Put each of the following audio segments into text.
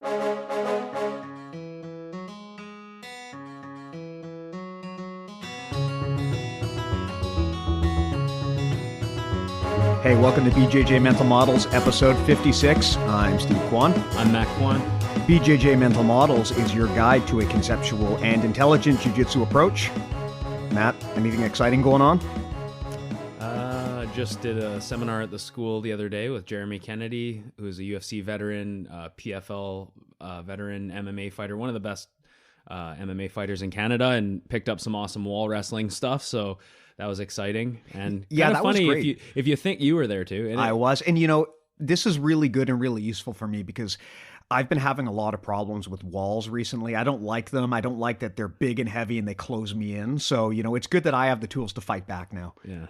Hey, welcome to BJJ Mental Models, episode 56. I'm Steve Kwan. I'm Matt Kwan. BJJ Mental Models is your guide to a conceptual and intelligent jiu-jitsu approach. Matt, anything exciting going on? Just did a seminar at the school the other day with Jeremy Kennedy, who's a UFC veteran, PFL veteran, MMA fighter, one of the best MMA fighters in Canada, and picked up some awesome wall wrestling stuff. So that was exciting. And yeah, that funny was great. if you think you were there too. I was. And you know, this is really good and really useful for me because I've been having a lot of problems with walls recently. I don't like them. I don't like that they're big and heavy and they close me in. So, you know, it's good that I have the tools to fight back now. Yeah.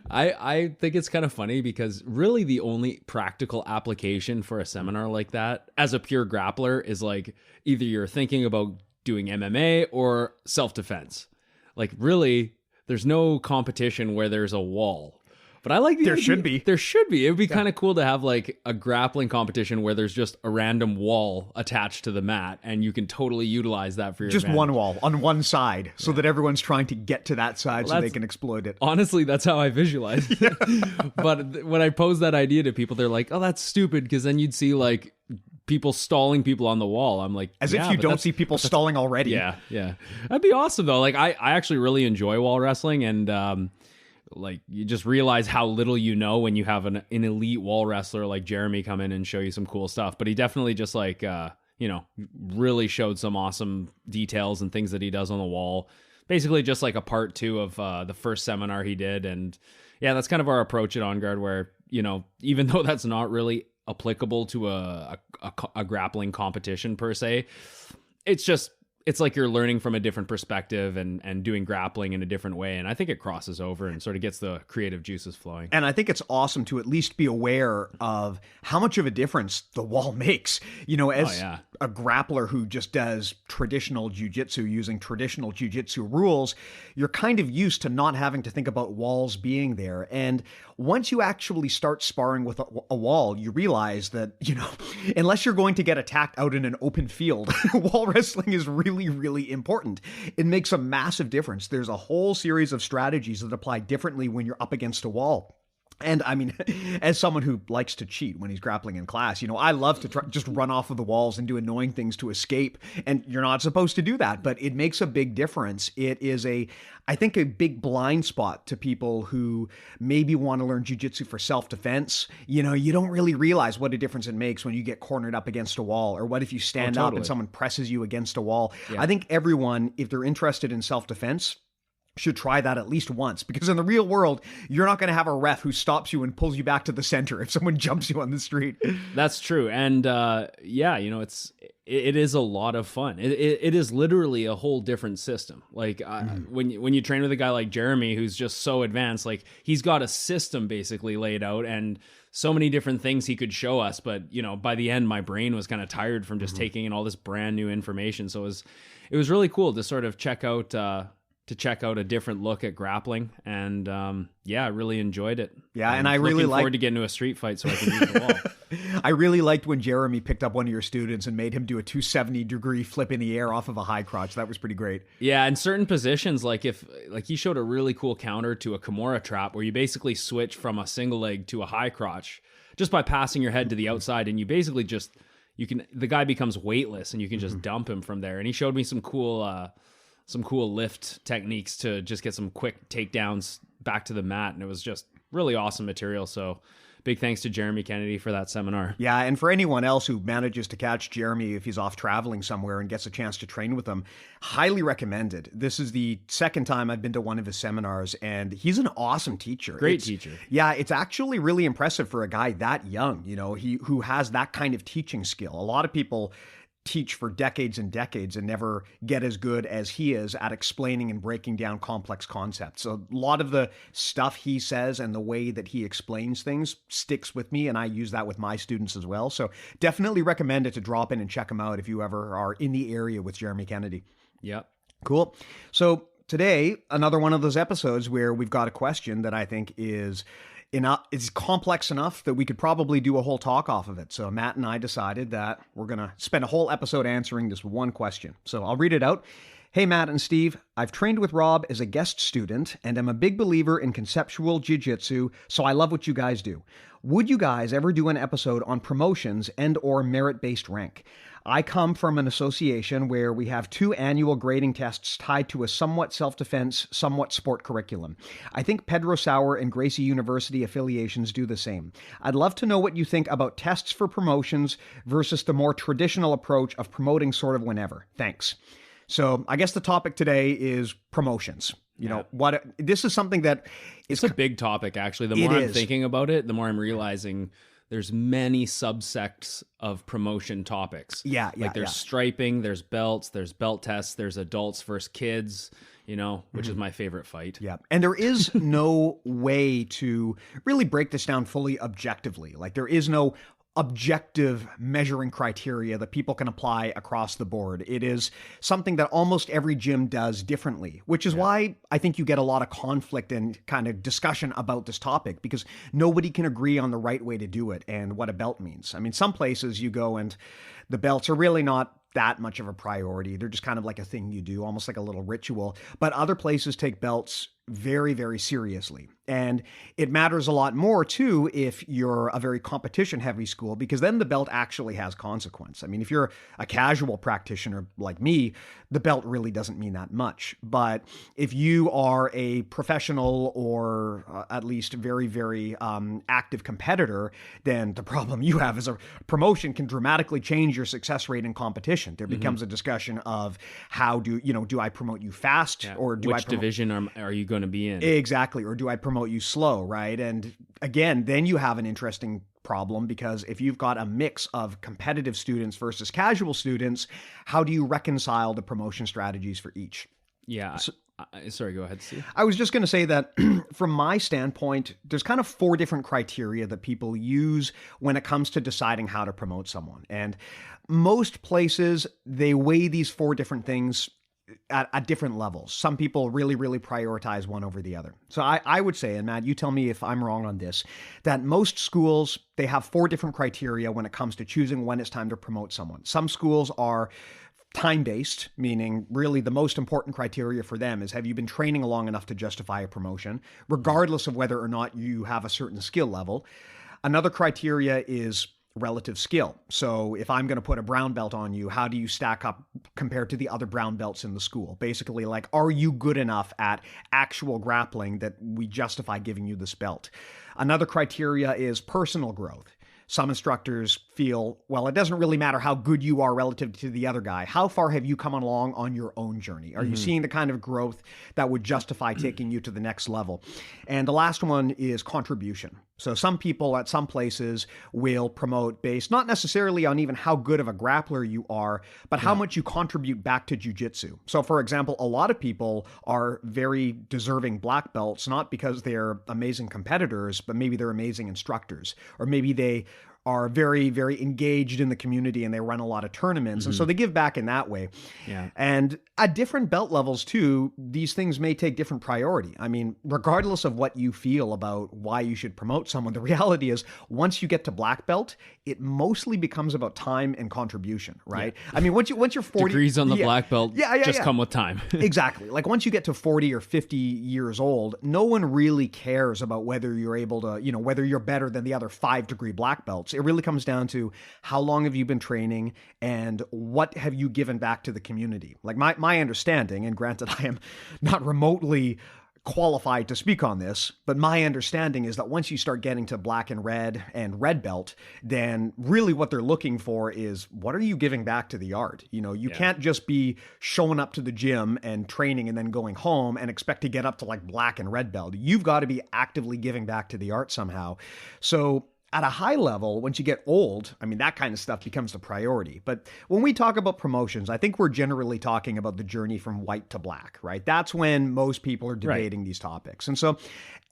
I think it's kind of funny because really the only practical application for a seminar like that as a pure grappler is like either you're thinking about doing MMA or self-defense. Like really, there's no competition where there's a wall. But I like the idea. Should be. There should be. It would be kind of cool to have like a grappling competition where there's just a random wall attached to the mat and you can totally utilize that for your Just advantage. one wall on one side so that everyone's trying to get to that side so they can exploit it. Honestly, that's how I visualize it. But when I pose that idea to people, they're like, oh, that's stupid, because then you'd see like people stalling people on the wall. I'm like, as if you don't see people stalling already. Yeah. That'd be awesome though. Like I actually really enjoy wall wrestling, and like you just realize how little you know when you have an elite wall wrestler like Jeremy come in and show you some cool stuff. But he definitely just like really showed some awesome details and things that he does on the wall. Basically just like a part 2 of the first seminar he did. And yeah, that's kind of our approach at On Guard, where, you know, even though that's not really applicable to a grappling competition per se, it's like you're learning from a different perspective and doing grappling in a different way. And I think it crosses over and sort of gets the creative juices flowing. And I think it's awesome to at least be aware of how much of a difference the wall makes. You know, as a grappler who just does traditional jiu-jitsu using traditional jiu-jitsu rules, you're kind of used to not having to think about walls being there. And once you actually start sparring with a wall, you realize that, you know, unless you're going to get attacked out in an open field, wall wrestling is really, really important. It makes a massive difference. There's a whole series of strategies that apply differently when you're up against a wall. And I mean, as someone who likes to cheat when he's grappling in class, you know, I love to just run off of the walls and do annoying things to escape. And you're not supposed to do that, but it makes a big difference. It is I think, a big blind spot to people who maybe want to learn jiu-jitsu for self-defense. You know, you don't really realize what a difference it makes when you get cornered up against a wall, or what if you stand up and someone presses you against a wall. Yeah. I think everyone, if they're interested in self-defense, should try that at least once, because in the real world, you're not going to have a ref who stops you and pulls you back to the center if someone jumps you on the street. That's true. And yeah, you know, it is a lot of fun. It is literally a whole different system. Like when you train with a guy like Jeremy, who's just so advanced, like he's got a system basically laid out and so many different things he could show us. But, you know, by the end, my brain was kind of tired from just taking in all this brand new information. So it was really cool to sort of check out a different look at grappling, and I really enjoyed it. Yeah, and I really looking forward to getting into a street fight so I can use the wall. I really liked when Jeremy picked up one of your students and made him do a 270-degree flip in the air off of a high crotch. That was pretty great. Yeah, in certain positions, like he showed a really cool counter to a Kimura trap where you basically switch from a single leg to a high crotch just by passing your head to the outside, and you basically the guy becomes weightless and you can just dump him from there. And he showed me some cool lift techniques to just get some quick takedowns back to the mat. And it was just really awesome material. So big thanks to Jeremy Kennedy for that seminar. Yeah, and for anyone else who manages to catch Jeremy if he's off traveling somewhere and gets a chance to train with him, highly recommended. This is the second time I've been to one of his seminars, and he's an awesome teacher. Great teacher. Yeah, it's actually really impressive for a guy that young, you know, who has that kind of teaching skill. A lot of people teach for decades and decades and never get as good as he is at explaining and breaking down complex concepts. So a lot of the stuff he says and the way that he explains things sticks with me, and I use that with my students as well. So definitely recommend it to drop in and check him out if you ever are in the area with Jeremy Kennedy. Yep. Cool. So today, another one of those episodes where we've got a question that I think is it's complex enough that we could probably do a whole talk off of it. So Matt and I decided that we're going to spend a whole episode answering this one question. So I'll read it out. Hey, Matt and Steve, I've trained with Rob as a guest student and am a big believer in conceptual jiu-jitsu, so I love what you guys do. Would you guys ever do an episode on promotions and or merit-based rank? I come from an association where we have 2 annual grading tests tied to a somewhat self-defense, somewhat sport curriculum. I think Pedro Sauer and Gracie University affiliations do the same. I'd love to know what you think about tests for promotions versus the more traditional approach of promoting sort of whenever. Thanks. So I guess the topic today is promotions. You know, this is something that it's a big topic, actually. The more I'm thinking about it, the more I'm realizing there's many subsects of promotion topics. Like there's striping, there's belts, there's belt tests, there's adults versus kids, which is my favorite fight. Yeah. And there is no way to really break this down fully objectively. Like there is no objective measuring criteria that people can apply across the board. It is something that almost every gym does differently, which is why I think you get a lot of conflict and kind of discussion about this topic, because nobody can agree on the right way to do it and what a belt means. I mean, some places you go and the belts are really not that much of a priority. They're just kind of like a thing you do, almost like a little ritual. But other places take belts very, very seriously. And it matters a lot more, too, if you're a very competition-heavy school, because then the belt actually has consequence. I mean, if you're a casual practitioner like me, the belt really doesn't mean that much. But if you are a professional or at least very, very active competitor, then the problem you have is a promotion can dramatically change your success rate in competition. There becomes a discussion of how do I promote you fast or do which division are you going to be in? Exactly. Or do I promote you slow, right? And again, then you have an interesting problem, because if you've got a mix of competitive students versus casual students, how do you reconcile the promotion strategies for each? Yeah. Sorry, go ahead, Steve. I was just going to say that from my standpoint, there's kind of 4 different criteria that people use when it comes to deciding how to promote someone. And most places, they weigh these 4 different things at different levels. Some people really, really prioritize one over the other. So I would say, and Matt, you tell me if I'm wrong on this, that most schools, they have 4 different criteria when it comes to choosing when it's time to promote someone. Some schools are time-based, meaning really the most important criteria for them is, have you been training long enough to justify a promotion, regardless of whether or not you have a certain skill level. Another criteria is relative skill. So if I'm going to put a brown belt on you, how do you stack up compared to the other brown belts in the school? Basically, like, are you good enough at actual grappling that we justify giving you this belt? Another criteria is personal growth. Some instructors feel, well, it doesn't really matter how good you are relative to the other guy. How far have you come along on your own journey? Are you seeing the kind of growth that would justify taking you to the next level? And the last one is contribution. So some people at some places will promote based not necessarily on even how good of a grappler you are, but how much you contribute back to jiu-jitsu. So for example, a lot of people are very deserving black belts, not because they're amazing competitors, but maybe they're amazing instructors, or maybe they are very, very engaged in the community and they run a lot of tournaments. And so they give back in that way. Yeah. And at different belt levels too, these things may take different priority. I mean, regardless of what you feel about why you should promote someone, the reality is once you get to black belt, it mostly becomes about time and contribution, right? Yeah. I mean, once you're 40 degrees on the black belt just come with time. Exactly. Like once you get to 40 or 50 years old, no one really cares about whether you're able to, whether you're better than the other 5-degree black belts. It really comes down to how long have you been training and what have you given back to the community. Like my understanding, and granted I am not remotely qualified to speak on this, but my understanding is that once you start getting to black and red belt, then really what they're looking for is, what are you giving back to the art? You can't just be showing up to the gym and training and then going home and expect to get up to like black and red belt. You've got to be actively giving back to the art somehow. So at a high level, once you get old, I mean, that kind of stuff becomes the priority. But when we talk about promotions, I think we're generally talking about the journey from white to black, right? That's when most people are debating these topics. And so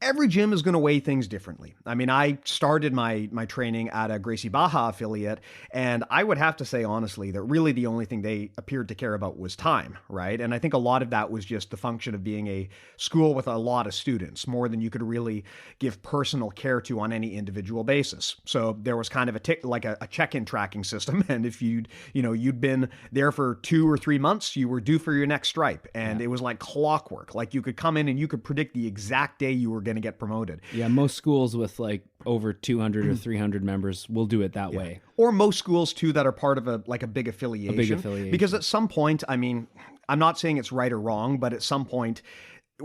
every gym is going to weigh things differently. I mean, I started my training at a Gracie Baja affiliate, and I would have to say honestly that really the only thing they appeared to care about was time, right? And I think a lot of that was just the function of being a school with a lot of students, more than you could really give personal care to on any individual basis. So there was kind of a check-in tracking system, and if you'd been there for 2 or 3 months, you were due for your next stripe, and it was like clockwork. Like you could come in and you could predict the exact day you were going to get promoted. Yeah, most schools with like over 200 or 300 members will do it that way. Or most schools too that are part of a big affiliation. A big affiliation. Because at some point, I mean, I'm not saying it's right or wrong, but at some point,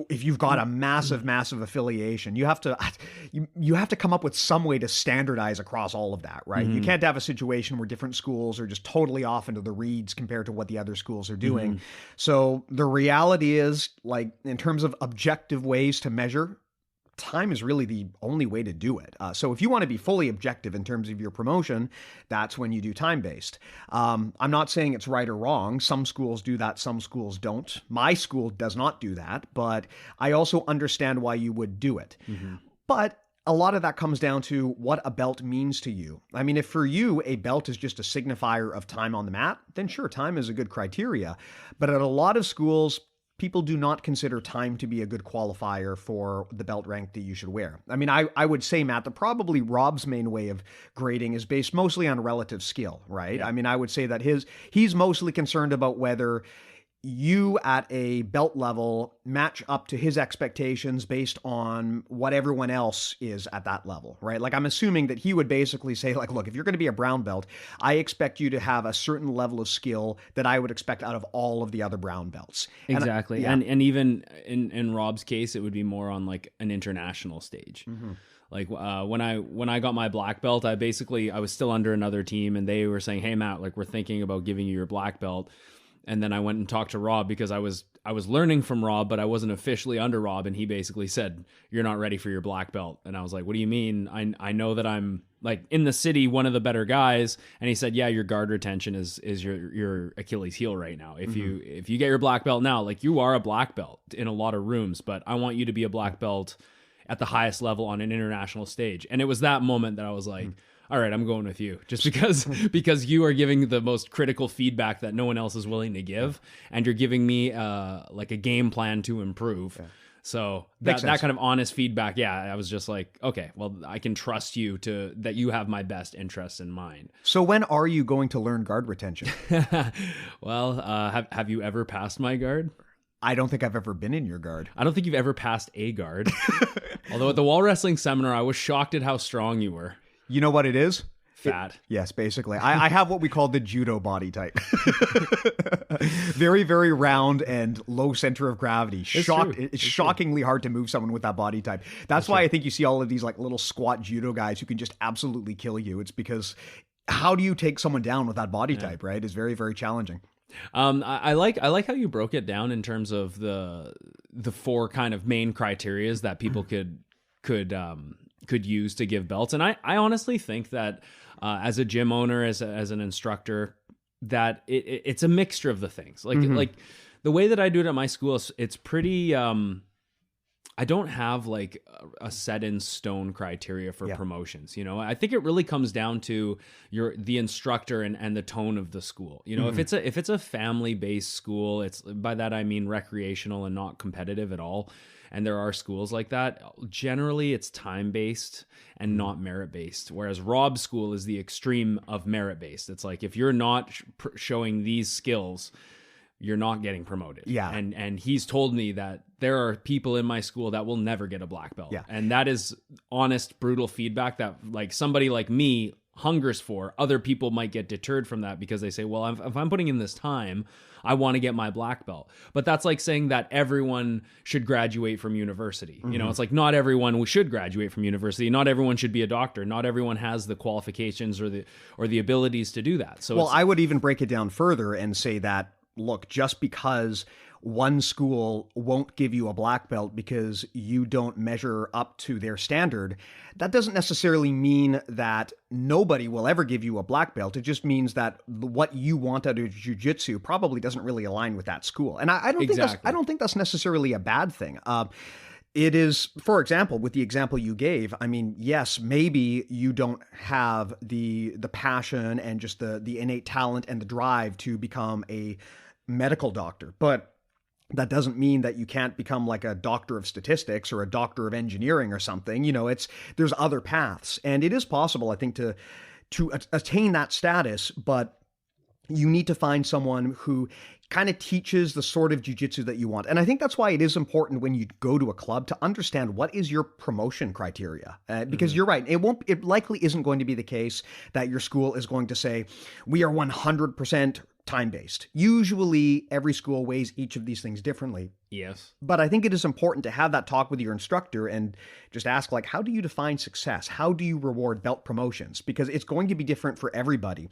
if you've got a massive affiliation, you have to come up with some way to standardize across all of that, right? You can't have a situation where different schools are just totally off into the reeds compared to what the other schools are doing. So the reality is, like, in terms of objective ways to measure, time is really the only way to do it. So if you want to be fully objective in terms of your promotion, that's when you do time-based. I'm not saying it's right or wrong. Some schools do that, some schools don't. My school does not do that, but I also understand why you would do it. But a lot of that comes down to what a belt means to you. I mean, if for you a belt is just a signifier of time on the mat, then sure, time is a good criteria. But at a lot of schools, people do not consider time to be a good qualifier for the belt rank that you should wear. I mean, I would say, Matt, that probably Rob's main way of grading is based mostly on relative skill, right? Yeah. I mean, I would say that he's mostly concerned about whether you at a belt level match up to his expectations based on what everyone else is at that level, right? Like, I'm assuming that he would basically say, like, look, if you're going to be a brown belt, I expect you to have a certain level of skill that I would expect out of all of the other brown belts. Exactly. And even in Rob's case, it would be more on like an international stage. Like when I got my black belt, I was still under another team, and they were saying, hey, Matt, like, we're thinking about giving you your black belt. And then I went and talked to Rob because I was learning from Rob, but I wasn't officially under Rob. And he basically said, you're not ready for your black belt. And I was like, what do you mean? I know that I'm, like, in the city, one of the better guys. And he said, yeah, your guard retention is your Achilles heel right now. If you get your black belt now, like, you are a black belt in a lot of rooms, but I want you to be a black belt at the highest level on an international stage. And it was that moment that I was like, all right, I'm going with you, just because you are giving the most critical feedback that no one else is willing to give, and you're giving me like a game plan to improve. Yeah. So that kind of honest feedback, I was just like, okay, well, I can trust you that you have my best interests in mind. So when are you going to learn guard retention? Well, have you ever passed my guard? I don't think I've ever been in your guard. I don't think you've ever passed a guard. Although at the wall wrestling seminar, I was shocked at how strong you were. You know what it is? Fat. Yes, basically. I have what we call the judo body type. Very, very round and low center of gravity. It's shockingly hard to move someone with that body type. That's why I think you see all of these like little squat judo guys who can just absolutely kill you. It's because how do you take someone down with that body type, right? It's very, very challenging. I like how you broke it down in terms of the 4 kind of main criterias that people could use to give belts. And I honestly think that as a gym owner, as an instructor, that it's a mixture of the things. Like the way that I do it at my school, it's pretty I don't have like a set in stone criteria for promotions. You know, I think it really comes down to the instructor and the tone of the school. You know, if it's a family based school, it's, by that I mean recreational and not competitive at all. And there are schools like that. Generally, it's time-based and not merit-based. Whereas Rob's school is the extreme of merit-based. It's like, if you're not showing these skills, you're not getting promoted. Yeah. And he's told me that there are people in my school that will never get a black belt. Yeah. And that is honest, brutal feedback that, like, somebody like me hungers for. Other people might get deterred from that because they say, well, if I'm putting in this time, I want to get my black belt. But that's like saying that everyone should graduate from university. You know, it's like, not everyone should graduate from university. Not everyone should be a doctor. Not everyone has the qualifications or the abilities to do that. So I would even break it down further and say that, look, just because one school won't give you a black belt because you don't measure up to their standard, that doesn't necessarily mean that nobody will ever give you a black belt. It just means that what you want out of jiu-jitsu probably doesn't really align with that school. And I don't think that's necessarily a bad thing. It is, for example, with the example you gave, I mean, yes, maybe you don't have the passion and just the innate talent and the drive to become a medical doctor, but that doesn't mean that you can't become like a doctor of statistics or a doctor of engineering or something. There's other paths, and it is possible, I think, to attain that status, but you need to find someone who kind of teaches the sort of jiu-jitsu that you want. And I think that's why it is important when you go to a club to understand what is your promotion criteria. Because you're right, it likely isn't going to be the case that your school is going to say, we are 100% time-based. Usually every school weighs each of these things differently. Yes. But I think it is important to have that talk with your instructor and just ask, like, how do you define success? How do you reward belt promotions? Because it's going to be different for everybody.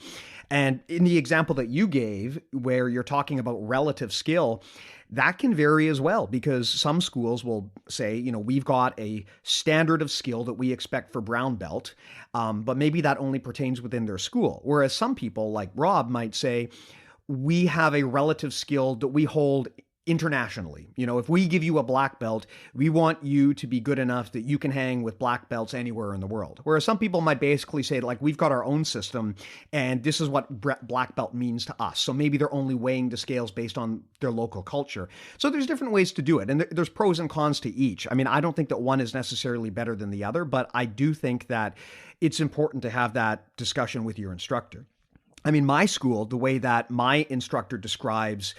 And in the example that you gave, where you're talking about relative skill, that can vary as well, because some schools will say, we've got a standard of skill that we expect for brown belt, but maybe that only pertains within their school. Whereas some people, like Rob, might say, we have a relative skill that we hold internationally. If we give you a black belt, we want you to be good enough that you can hang with black belts anywhere in the world. Whereas some people might basically say, like, we've got our own system and this is what black belt means to us. So maybe they're only weighing the scales based on their local culture. So there's different ways to do it. And there's pros and cons to each. I mean, I don't think that one is necessarily better than the other, but I do think that it's important to have that discussion with your instructor. I mean, my school, the way that my instructor describes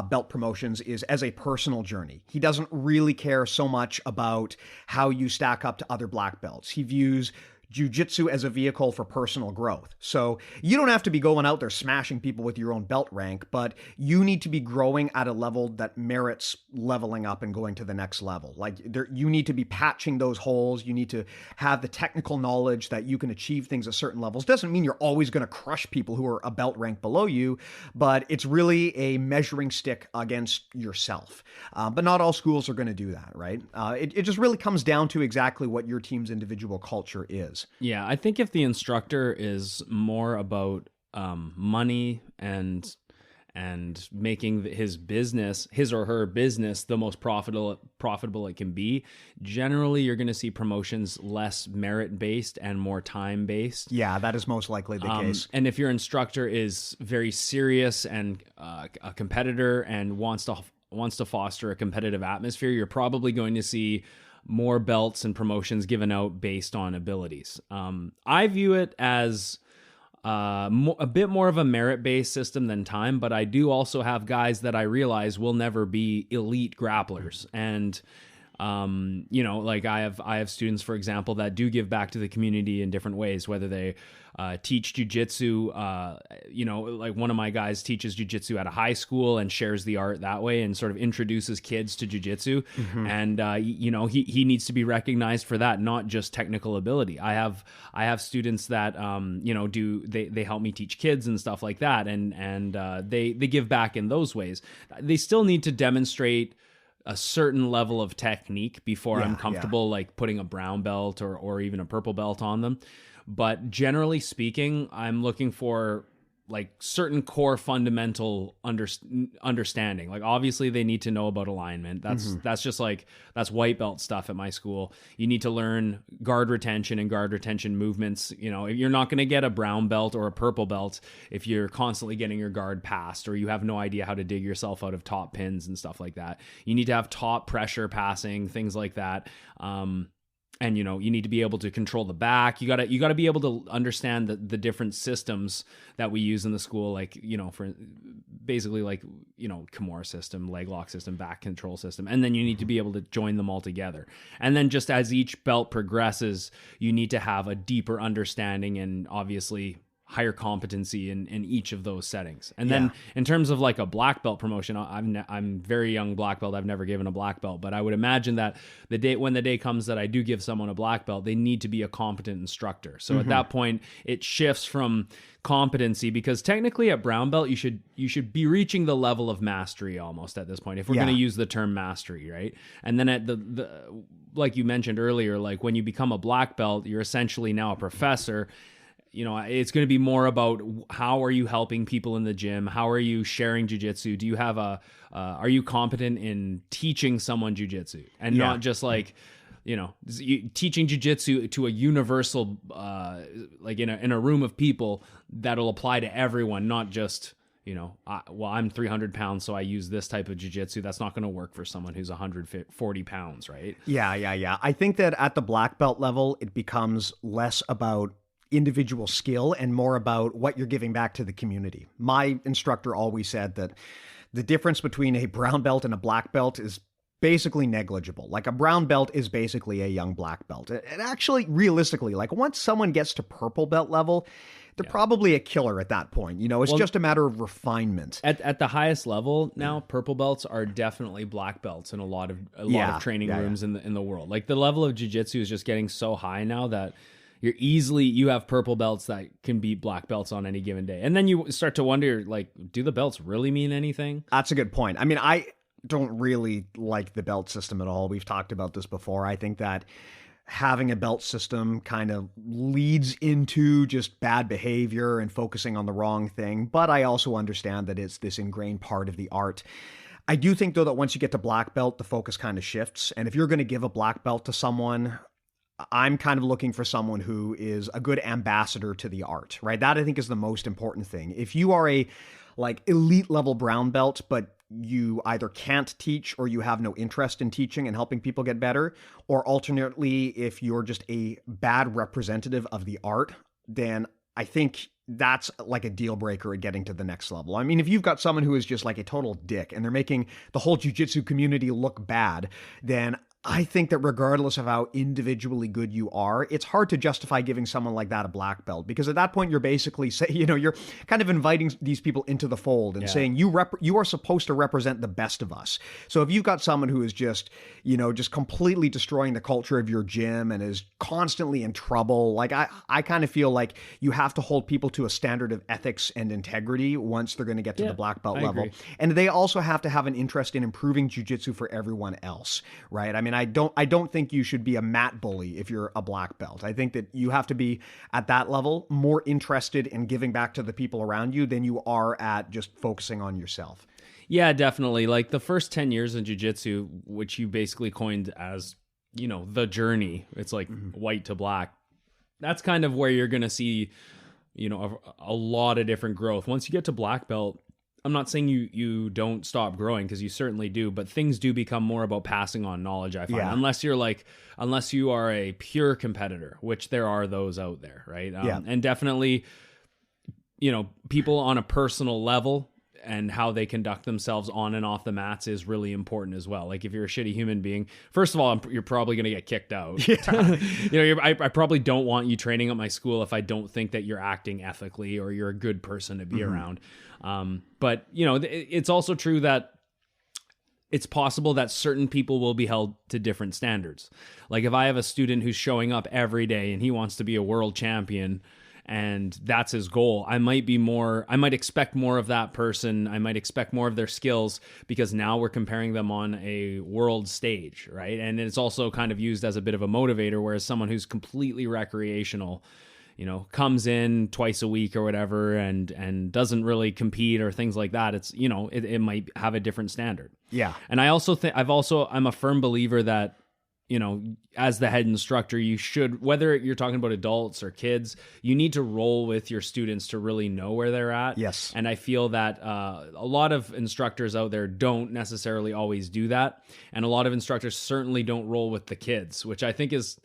belt promotions is as a personal journey. He doesn't really care so much about how you stack up to other black belts. He views jiu-jitsu as a vehicle for personal growth. So you don't have to be going out there smashing people with your own belt rank, but you need to be growing at a level that merits leveling up and going to the next level. Like you need to be patching those holes. You need to have the technical knowledge that you can achieve things at certain levels. Doesn't mean you're always going to crush people who are a belt rank below you, but it's really a measuring stick against yourself. But not all schools are going to do that, right? It just really comes down to exactly what your team's individual culture is. Yeah, I think if the instructor is more about money and making his or her business the most profitable it can be, generally you're going to see promotions less merit-based and more time-based. Yeah, that is most likely the case. And if your instructor is very serious and a competitor and wants to foster a competitive atmosphere, you're probably going to see more belts and promotions given out based on abilities. I view it as a bit more of a merit-based system than time, but I do also have guys that I realize will never be elite grapplers. And like I have students, for example, that do give back to the community in different ways, whether they teach jujitsu. Like one of my guys teaches jujitsu at a high school and shares the art that way and sort of introduces kids to jujitsu. Mm-hmm. And he needs to be recognized for that, not just technical ability. I have students that they help me teach kids and stuff like that, and they give back in those ways. They still need to demonstrate a certain level of technique before I'm comfortable like putting a brown belt or even a purple belt on them. But generally speaking, I'm looking for like certain core fundamental understanding. Like obviously they need to know about alignment. That's just like, that's white belt stuff at my school. You need to learn guard retention and guard retention movements. You're not going to get a brown belt or a purple belt if you're constantly getting your guard passed or you have no idea how to dig yourself out of top pins and stuff like that. You need to have top pressure passing, things like that. And you need to be able to control the back. You gotta be able to understand the different systems that we use in the school, like for basically like Kimura system, leg lock system, back control system, and then you need to be able to join them all together. And then just as each belt progresses, you need to have a deeper understanding and obviously higher competency in each of those settings. And then in terms of like a black belt promotion, I'm very young black belt. I've never given a black belt, but I would imagine that when the day comes that I do give someone a black belt, they need to be a competent instructor. So at that point, it shifts from competency, because technically at brown belt, you should be reaching the level of mastery almost at this point, if we're going to use the term mastery, right? And then at the like you mentioned earlier, like when you become a black belt, you're essentially now a professor. You know, it's going to be more about how are you helping people in the gym? How are you sharing jiu-jitsu? Do you have are you competent in teaching someone jiu-jitsu? And not just like, you know, teaching jiu-jitsu to a universal, like in a room of people that'll apply to everyone, not just, you know, I'm 300 pounds, so I use this type of jiu-jitsu. That's not going to work for someone who's 140 pounds, right? Yeah. I think that at the black belt level, it becomes less about individual skill and more about what you're giving back to the community. My instructor always said that the difference between a brown belt and a black belt is basically negligible. Like a brown belt is basically a young black belt. And actually, realistically, like once someone gets to purple belt level, they're probably a killer at that point. You know, it's just a matter of refinement. At the highest level now, purple belts are definitely black belts in a lot of training rooms in the world. Like the level of jiu-jitsu is just getting so high now that you have purple belts that can beat black belts on any given day. And then you start to wonder, like, do the belts really mean anything? That's a good point. I mean, I don't really like the belt system at all. We've talked about this before. I think that having a belt system kind of leads into just bad behavior and focusing on the wrong thing. But I also understand that it's this ingrained part of the art. I do think, though, that once you get to black belt, the focus kind of shifts. And if you're going to give a black belt to someone, I'm kind of looking for someone who is a good ambassador to the art, right? That I think is the most important thing. If you are a like elite level brown belt, but you either can't teach or you have no interest in teaching and helping people get better, or alternately, if you're just a bad representative of the art, then I think that's like a deal breaker at getting to the next level. I mean, if you've got someone who is just like a total dick and they're making the whole jiu-jitsu community look bad, then I think that regardless of how individually good you are, it's hard to justify giving someone like that a black belt, because at that point you're basically saying, you know, you're kind of inviting these people into the fold and saying you are supposed to represent the best of us. So if you've got someone who is just, you know, just completely destroying the culture of your gym and is constantly in trouble, like I kind of feel like you have to hold people to a standard of ethics and integrity once they're going to get to the black belt level. Agree. And they also have to have an interest in improving jiu-jitsu for everyone else, right? I mean, I don't think you should be a mat bully if you're a black belt. I think that you have to be at that level more interested in giving back to the people around you than you are at just focusing on yourself. Yeah, definitely. Like the first 10 years in jiu-jitsu, which you basically coined as, you know, the journey, it's like white to black. That's kind of where you're going to see, you know, a lot of different growth. Once you get to black belt, I'm not saying you don't stop growing, because you certainly do, but things do become more about passing on knowledge, I find. Unless you are a pure competitor, which there are those out there, right? And definitely, you know, people on a personal level and how they conduct themselves on and off the mats is really important as well. Like if you're a shitty human being, first of all, you're probably going to get kicked out. You know, I probably don't want you training at my school if I don't think that you're acting ethically or you're a good person to be around. But you know, it's also true that it's possible that certain people will be held to different standards. Like if I have a student who's showing up every day and he wants to be a world champion, and that's his goal, I might expect more of that person. I might expect more of their skills, because now we're comparing them on a world stage, right? And it's also kind of used as a bit of a motivator, whereas someone who's completely recreational, you know, comes in twice a week or whatever and doesn't really compete or things like that, it's, you know, it might have a different standard. Yeah. And I also think I'm a firm believer that, you know, as the head instructor, you should, whether you're talking about adults or kids, you need to roll with your students to really know where they're at. Yes. And I feel that a lot of instructors out there don't necessarily always do that. And a lot of instructors certainly don't roll with the kids, which I think is,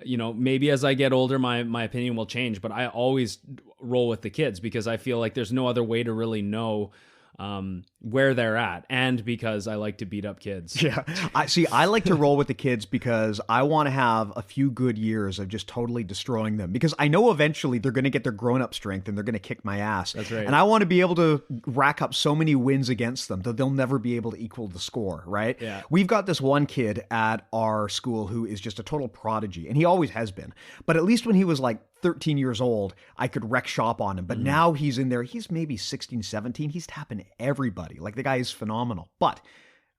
you know, maybe as I get older, my opinion will change, but I always roll with the kids, because I feel like there's no other way to really know where they're at, and because I like to beat up kids. Yeah. I like to roll with the kids because I want to have a few good years of just totally destroying them, because I know eventually they're going to get their grown-up strength and they're going to kick my ass. That's right. And I want to be able to rack up so many wins against them that they'll never be able to equal the score, right? Yeah. We've got this one kid at our school who is just a total prodigy, and he always has been. But at least when he was like 13 years old, I could wreck shop on him. But now he's in there. He's maybe 16, 17. He's tapping everybody. Like, the guy is phenomenal. But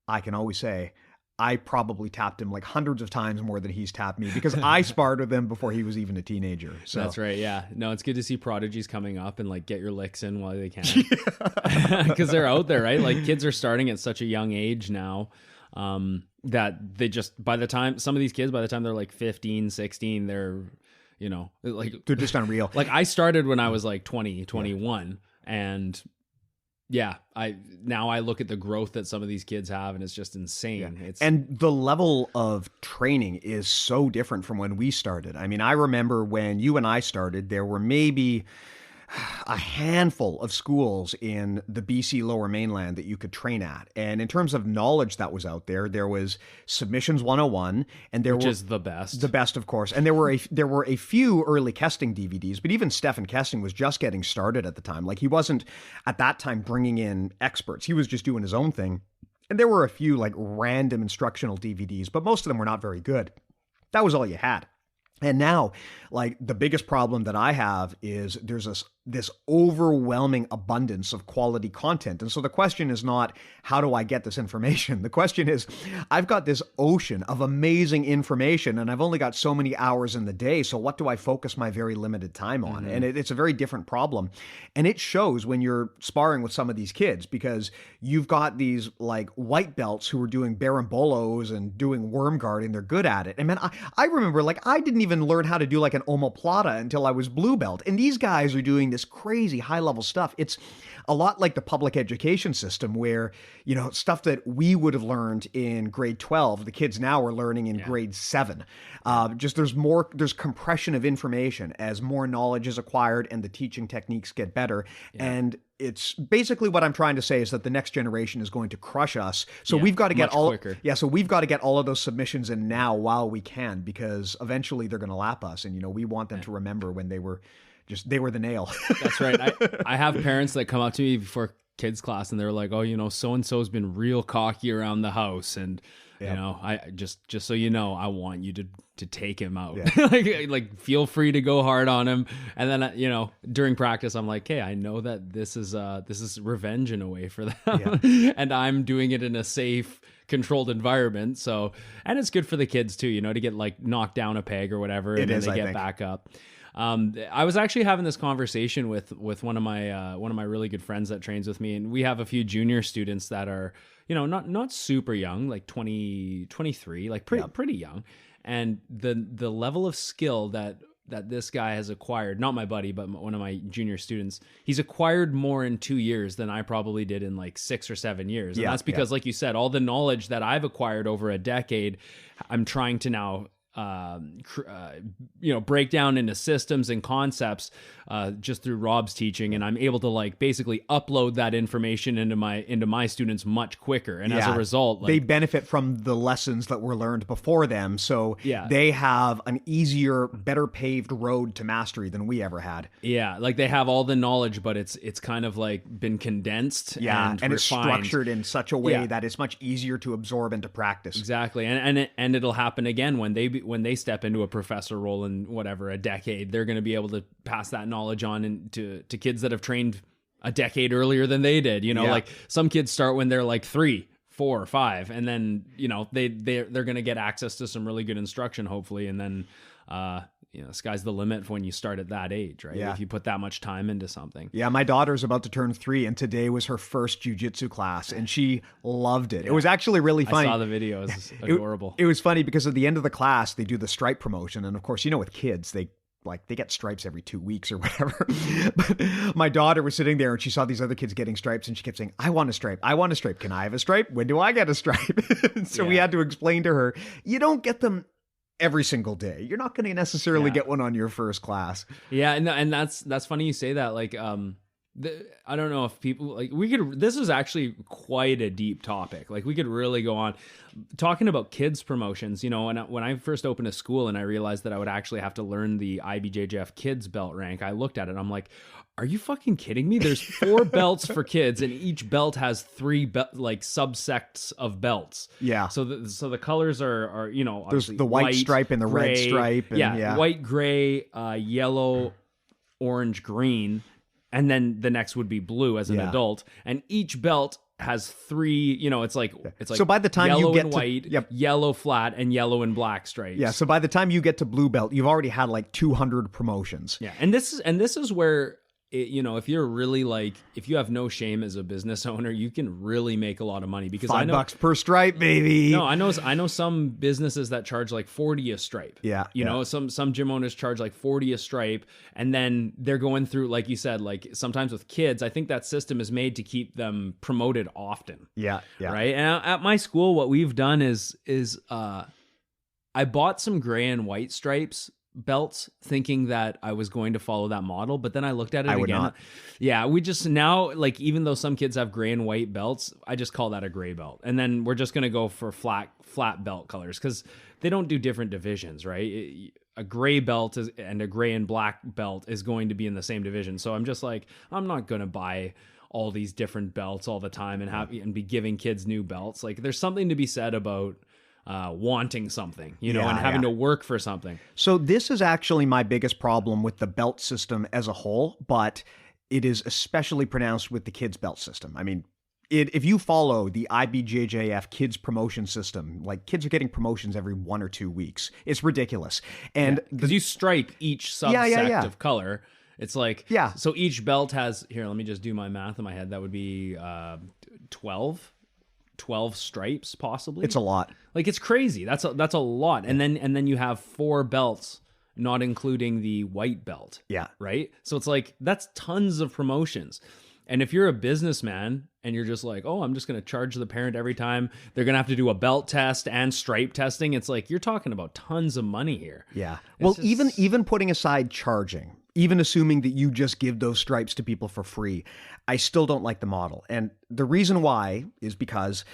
I can always say I probably tapped him like hundreds of times more than he's tapped me, because I sparred with him before he was even a teenager. So that's right. Yeah. No, it's good to see prodigies coming up and like get your licks in while they can, because they're out there, right? Like, kids are starting at such a young age now. That they just, by the time they're like 15, 16, they're, you know, like, they're just unreal. Like, I started when I was like 20, 21, and yeah, now I look at the growth that some of these kids have, and it's just insane. Yeah. And the level of training is so different from when we started. I mean, I remember when you and I started, there were maybe a handful of schools in the BC Lower Mainland that you could train at. And in terms of knowledge that was out there, there was Submissions 101, and which is the best. The best, of course. And there were a few early Kesting DVDs, but even Stefan Kesting was just getting started at the time. Like, he wasn't at that time bringing in experts. He was just doing his own thing. And there were a few like random instructional DVDs, but most of them were not very good. That was all you had. And now, like, the biggest problem that I have is there's this overwhelming abundance of quality content. And so the question is not, how do I get this information? The question is, I've got this ocean of amazing information, and I've only got so many hours in the day. So what do I focus my very limited time on? And it's a very different problem. And it shows when you're sparring with some of these kids, because you've got these like white belts who are doing barambolos and doing worm guarding. They're good at it. And man, I remember, like, I didn't even learn how to do like an omoplata until I was blue belt. And these guys are doing this crazy high level stuff. It's a lot like the public education system, where, you know, stuff that we would have learned in grade 12, the kids now are learning in grade 7. Just there's compression of information as more knowledge is acquired and the teaching techniques get better. And it's basically, what I'm trying to say is that the next generation is going to crush us. So we've got to get so we've got to get all of those submissions in now while we can, because eventually they're going to lap us. And, you know, we want them to remember when they were the nail. That's right. I have parents that come up to me before kids class, and they're like, oh, you know, so-and-so's been real cocky around the house. And, you know, I just so you know, I want you to take him out. Yeah. like feel free to go hard on him. And then, you know, during practice, I'm like, hey, I know that this is revenge in a way for them. Yeah. And I'm doing it in a safe, controlled environment. So, and it's good for the kids too, you know, to get like knocked down a peg or whatever, and then they get back up. I was actually having this conversation with one of my really good friends that trains with me, and we have a few junior students that are, you know, not super young, like 20, 23, like pretty young. And the level of skill that this guy has acquired, not my buddy, but one of my junior students, he's acquired more in 2 years than I probably did in like 6 or 7 years. And that's because, like you said, all the knowledge that I've acquired over a decade, I'm trying to now break down into systems and concepts just through Rob's teaching, and I'm able to like basically upload that information into my students much quicker, and as a result, like, they benefit from the lessons that were learned before them, so they have an easier, better paved road to mastery than we ever had. Like they have all the knowledge, but it's kind of like been condensed and it's structured in such a way that it's much easier to absorb and to practice. Exactly. And it'll happen again when they step into a professor role in whatever, a decade. They're going to be able to pass that knowledge on to kids that have trained a decade earlier than they did. You know, like some kids start when they're like 3, 4, 5, and then, you know, they're going to get access to some really good instruction, hopefully. And then, you know, sky's the limit when you start at that age, right? If you put that much time into something. Yeah, my daughter's about to turn 3, and today was her first jiu-jitsu class, and she loved it. It was actually really funny. I saw the video. It was adorable. It was funny because at the end of the class, they do the stripe promotion. And of course, you know, with kids, they get stripes every 2 weeks or whatever. But my daughter was sitting there and she saw these other kids getting stripes, and she kept saying, I want a stripe. I want a stripe. Can I have a stripe? When do I get a stripe? So we had to explain to her, you don't get them every single day. You're not going to necessarily get one on your first class. Yeah. And that's funny you say that. Like, I don't know if people like this is actually quite a deep topic. Like we could really go on talking about kids promotions, and when I first opened a school and I realized that I would actually have to learn the IBJJF kids belt rank, I looked at it. I'm like, are you fucking kidding me? There's 4 belts for kids, and each belt has 3 subsects of belts. Yeah. So the colors are there's the white stripe and the gray, red stripe. And, white, gray, yellow, orange, green, and then the next would be blue as an adult. And each belt has 3. It's like so by the time yellow you get and to white, yellow flat, and yellow and black stripes. Yeah. So by the time you get to blue belt, you've already had like 200 promotions. Yeah, and this is where. If you're really if you have no shame as a business owner, you can really make a lot of money because $5 per stripe, baby. No, I know some businesses that charge like 40 a stripe. Yeah. Some gym owners charge like 40 a stripe, and then they're going through, like you said, like sometimes with kids, I think that system is made to keep them promoted often. Yeah. Right. And at my school, what we've done is I bought some gray and white stripes belts thinking that I was going to follow that model, but then I looked at it again. Not. Yeah, we just now, like, even though some kids have gray and white belts, I just call that a gray belt. And then we're just going to go for flat belt colors because they don't do different divisions, right? A gray belt and a gray and black belt is going to be in the same division. So I'm just like, I'm not going to buy all these different belts all the time and be giving kids new belts. Like, there's something to be said about wanting something, and having to work for something. So this is actually my biggest problem with the belt system as a whole, but it is especially pronounced with the kids belt system. I mean, if you follow the IBJJF kids promotion system, like kids are getting promotions every 1 or 2 weeks. It's ridiculous. And because you stripe each subsect of color. It's like, so each belt has, here, let me just do my math in my head. That would be 12 stripes possibly. It's a lot. Like, it's crazy. That's a lot. And then you have 4 belts, not including the white belt. Yeah. Right? So it's like, that's tons of promotions. And if you're a businessman and you're just like, oh, I'm just going to charge the parent every time they're going to have to do a belt test and stripe testing, it's like, you're talking about tons of money here. Yeah. Well, even putting aside charging, even assuming that you just give those stripes to people for free, I still don't like the model. And the reason why is because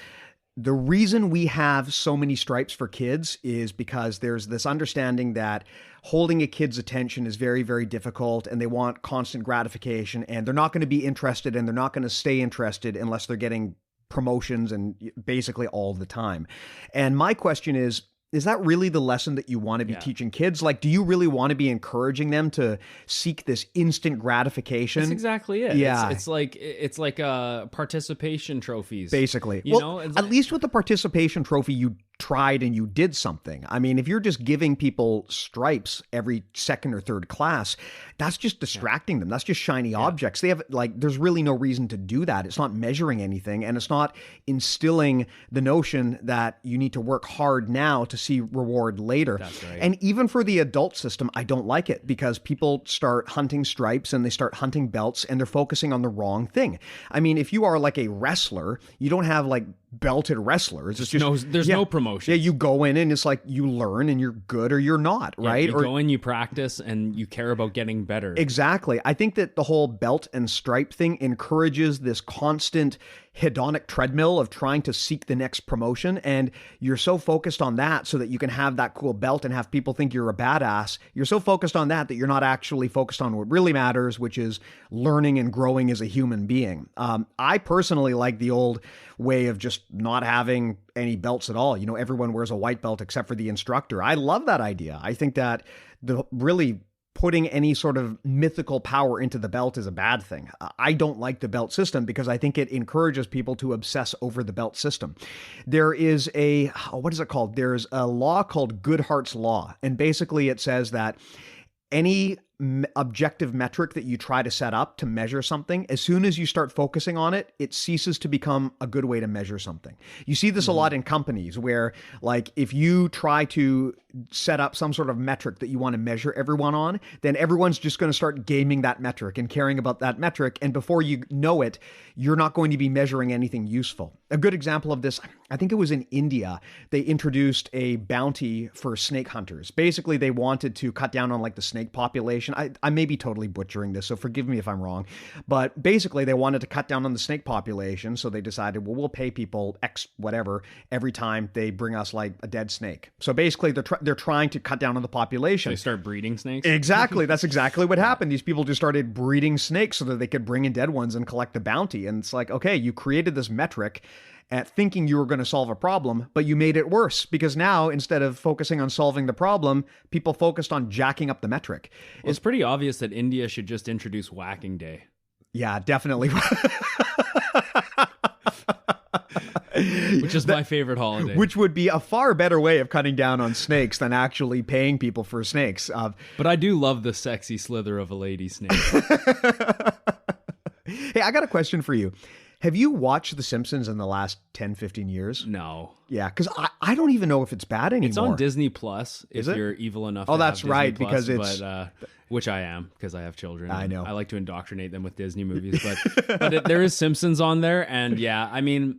the reason we have so many stripes for kids is because there's this understanding that holding a kid's attention is very, very difficult, and they want constant gratification, and they're not going to be interested, and they're not going to stay interested unless they're getting promotions and basically all the time. And my question is that really the lesson that you want to be teaching kids? Like, do you really want to be encouraging them to seek this instant gratification? That's exactly it. Yeah. It's like participation trophies. Basically. At least with the participation trophy, you tried and you did something. I mean, if you're just giving people stripes every second or third class, that's just distracting them. That's just shiny objects. They have, like, there's really no reason to do that. It's not measuring anything, and it's not instilling the notion that you need to work hard now to see reward later. That's right. And even for the adult system, I don't like it because people start hunting stripes and they start hunting belts, and they're focusing on the wrong thing. I mean, if you are like a wrestlers, you don't have like belted wrestlers. It's just there's no promotion. Yeah, you go in and it's like you learn and you're good or you're not, right? You go in, you practice, and you care about getting better. Exactly. I think that the whole belt and stripe thing encourages this constant hedonic treadmill of trying to seek the next promotion, and you're so focused on that so that you can have that cool belt and have people think you're a badass. You're so focused on that you're not actually focused on what really matters, which is learning and growing as a human being. I personally like the old way of just not having any belts at all. You know, everyone wears a white belt except for the instructor. I love that idea. I think that the really putting any sort of mythical power into the belt is a bad thing. I don't like the belt system because I think it encourages people to obsess over the belt system. There is what is it called? There's a law called Goodhart's Law. And basically it says that any objective metric that you try to set up to measure something, as soon as you start focusing on it, it ceases to become a good way to measure something. You see this a lot in companies where, like, if you try to set up some sort of metric that you want to measure everyone on, then everyone's just going to start gaming that metric and caring about that metric. And before you know it, you're not going to be measuring anything useful. A good example of this, I think it was in India, they introduced a bounty for snake hunters. Basically, they wanted to cut down on like the snake population population. I may be totally butchering this, so forgive me if I'm wrong. But basically, they wanted to cut down on the snake population, so they decided, well, we'll pay people X whatever every time they bring us like a dead snake. So basically, they're trying to cut down on the population. They start breeding snakes? Exactly. That's exactly what happened. These people just started breeding snakes so that they could bring in dead ones and collect the bounty. And it's like, okay, you created this metric at thinking you were going to solve a problem, but you made it worse because now instead of focusing on solving the problem, people focused on jacking up the metric. Well, it's pretty obvious that India should just introduce Whacking Day. Yeah, definitely. Which is my favorite holiday. Which would be a far better way of cutting down on snakes than actually paying people for snakes. But I do love the sexy slither of a lady snake. Hey, I got a question for you. Have you watched The Simpsons in the last 10, 15 years? No. Yeah, because I don't even know if it's bad anymore. It's on Disney Plus if you're evil enough to have that's Disney right, Plus, because it's... which I am, because I have children. I know. I like to indoctrinate them with Disney movies. But there is Simpsons on there, and yeah, I mean,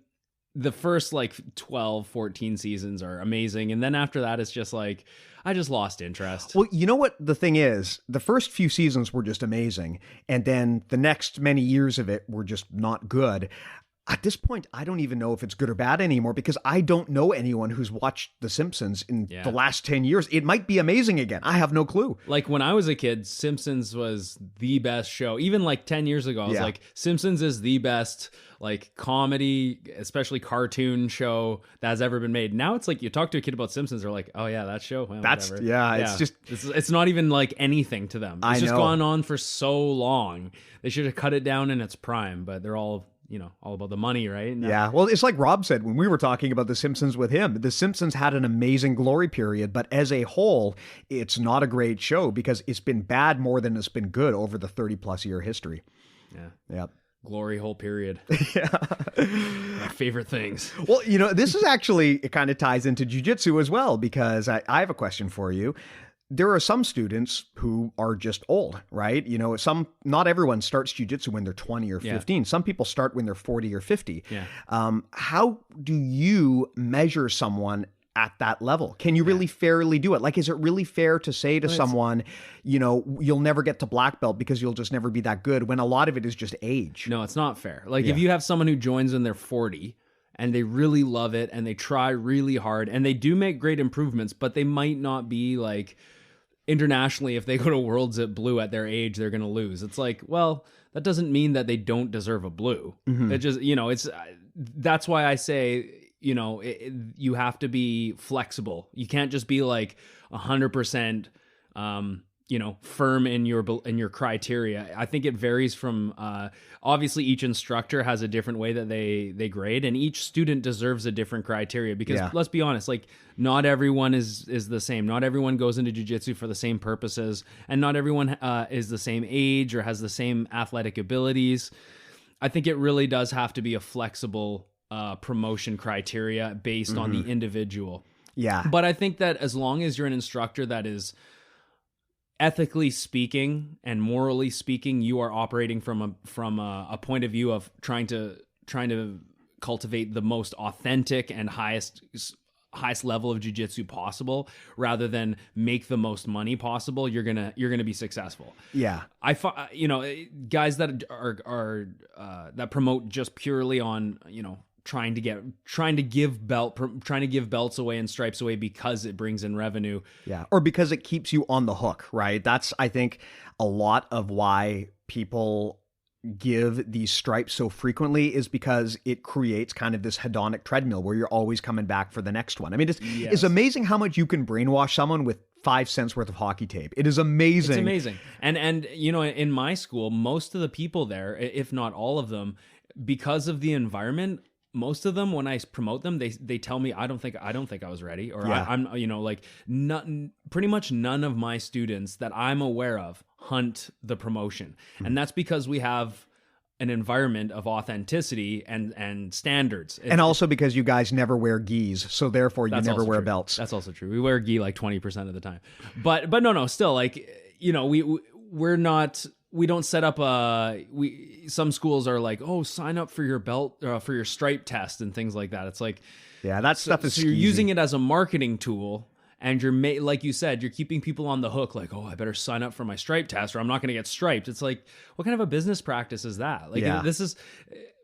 the first like 12, 14 seasons are amazing. And then after that, it's just like, I just lost interest. Well, you know what the thing is? The first few seasons were just amazing. And then the next many years of it were just not good. At this point, I don't even know if it's good or bad anymore because I don't know anyone who's watched The Simpsons in the last 10 years. It might be amazing again. I have no clue. Like when I was a kid, Simpsons was the best show. Even like 10 years ago, I was like, Simpsons is the best like comedy, especially cartoon show that has ever been made. Now it's like you talk to a kid about Simpsons, they're like, oh yeah, that show. Well, that's whatever. It's just it's not even like anything to them. It's just gone on for so long. They should have cut it down in its prime, but they're all about the money, right? Yeah. Well, it's like Rob said when we were talking about The Simpsons with him. The Simpsons had an amazing glory period, but as a whole, it's not a great show because it's been bad more than it's been good over the 30-plus year history. Yeah. Yep. Glory hole period. Yeah. My favorite things. Well, this is actually, it kind of ties into jiu-jitsu as well because I have a question for you. There are some students who are just old, right? Not everyone starts jiu-jitsu when they're 20 or 15. Some people start when they're 40 or 50. Yeah. How do you measure someone at that level? Can you really fairly do it? Like, is it really fair to say to someone, you'll never get to black belt because you'll just never be that good when a lot of it is just age? No, it's not fair. Like if you have someone who joins when they're 40 and they really love it and they try really hard and they do make great improvements, but they might not be like... Internationally, if they go to Worlds at blue at their age, they're going to lose. It's like, well, that doesn't mean that they don't deserve a blue. Mm-hmm. It just, that's why I say, you have to be flexible. You can't just be like 100%, firm in your criteria. I think it varies from, obviously each instructor has a different way that they grade, and each student deserves a different criteria because let's be honest, like not everyone is the same. Not everyone goes into jiu-jitsu for the same purposes, and not everyone is the same age or has the same athletic abilities. I think it really does have to be a flexible promotion criteria based on the individual. Yeah. But I think that as long as you're an instructor that is ethically speaking and morally speaking, you are operating from a point of view of trying to cultivate the most authentic and highest level of jiu-jitsu possible rather than make the most money possible, you're gonna be successful. Yeah. Guys that are that promote just purely on, trying to give belts away and stripes away because it brings in revenue. Yeah. Or because it keeps you on the hook, right? That's, I think, a lot of why people give these stripes so frequently is because it creates kind of this hedonic treadmill where you're always coming back for the next one. I mean, it's amazing how much you can brainwash someone with 5 cents worth of hockey tape. It is amazing. It's amazing. And in my school, most of the people there, if not all of them, because of the environment, most of them, when I promote them, they tell me I don't think I was ready, or I'm pretty much none of my students that I'm aware of hunt the promotion, and that's because we have an environment of authenticity and standards, and also because you guys never wear gis, so therefore you never wear belts. That's also true. We wear gi like 20% of the time, but no, still, like, we're not. We don't set up some schools are like, oh, sign up for your belt, for your stripe test and things like that. It's like, that stuff is so you're using it as a marketing tool, and like you said, you're keeping people on the hook, like, oh, I better sign up for my stripe test or I'm not going to get striped. It's like, what kind of a business practice is that? Like, this is,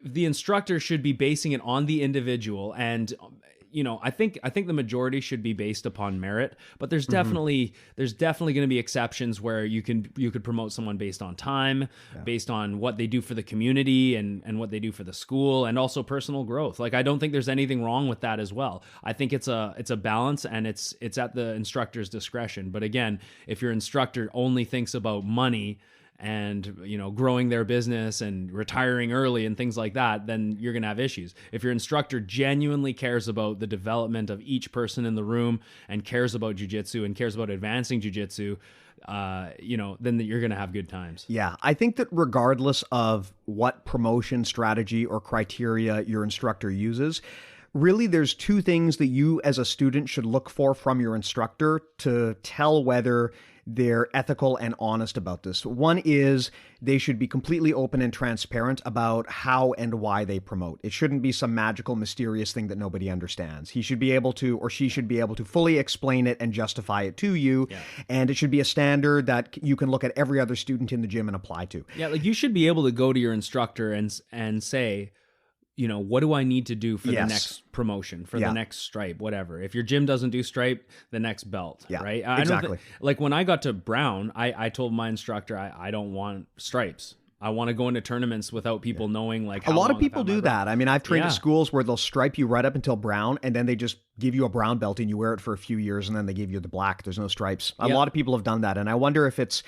the instructor should be basing it on the individual. And, I think the majority should be based upon merit, but there's definitely going to be exceptions where you could promote someone based on time, based on what they do for the community and what they do for the school, and also personal growth. Like, I don't think there's anything wrong with that as well. I think it's a balance, and it's at the instructor's discretion. But again, if your instructor only thinks about money and growing their business and retiring early and things like that, then you're going to have issues. If your instructor genuinely cares about the development of each person in the room and cares about jiu-jitsu and cares about advancing jiu-jitsu, then you're going to have good times. Yeah, I think that regardless of what promotion strategy or criteria your instructor uses, really there's two things that you as a student should look for from your instructor to tell whether they're ethical and honest about this. One is they should be completely open and transparent about how and why they promote. It shouldn't be some magical, mysterious thing that nobody understands. He should be able to, or she should be able to fully explain it and justify it to you. Yeah. And it should be a standard that you can look at every other student in the gym and apply to. Yeah, like you should be able to go to your instructor and say, what do I need to do for the next promotion, for the next stripe, whatever. If your gym doesn't do stripe, the next belt, right? Exactly. Like when I got to brown, I told my instructor, I don't want stripes. I want to go into tournaments without people knowing like how a lot long of people do that. I mean, I've trained at schools where they'll stripe you right up until brown, and then they just give you a brown belt and you wear it for a few years, and then they give you the black. There's no stripes. A lot of people have done that, and I wonder if it's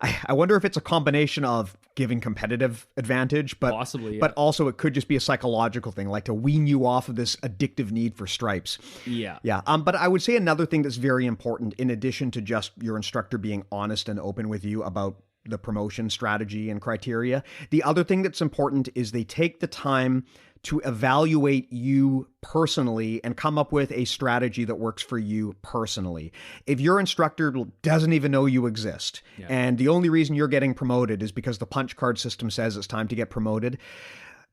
a combination of giving competitive advantage, but possibly, but also it could just be a psychological thing, like to wean you off of this addictive need for stripes. Yeah. But I would say another thing that's very important, in addition to just your instructor being honest and open with you about the promotion strategy and criteria, the other thing that's important is they take the time to evaluate you personally and come up with a strategy that works for you personally. If your instructor doesn't even know you exist, and the only reason you're getting promoted is because the punch card system says it's time to get promoted,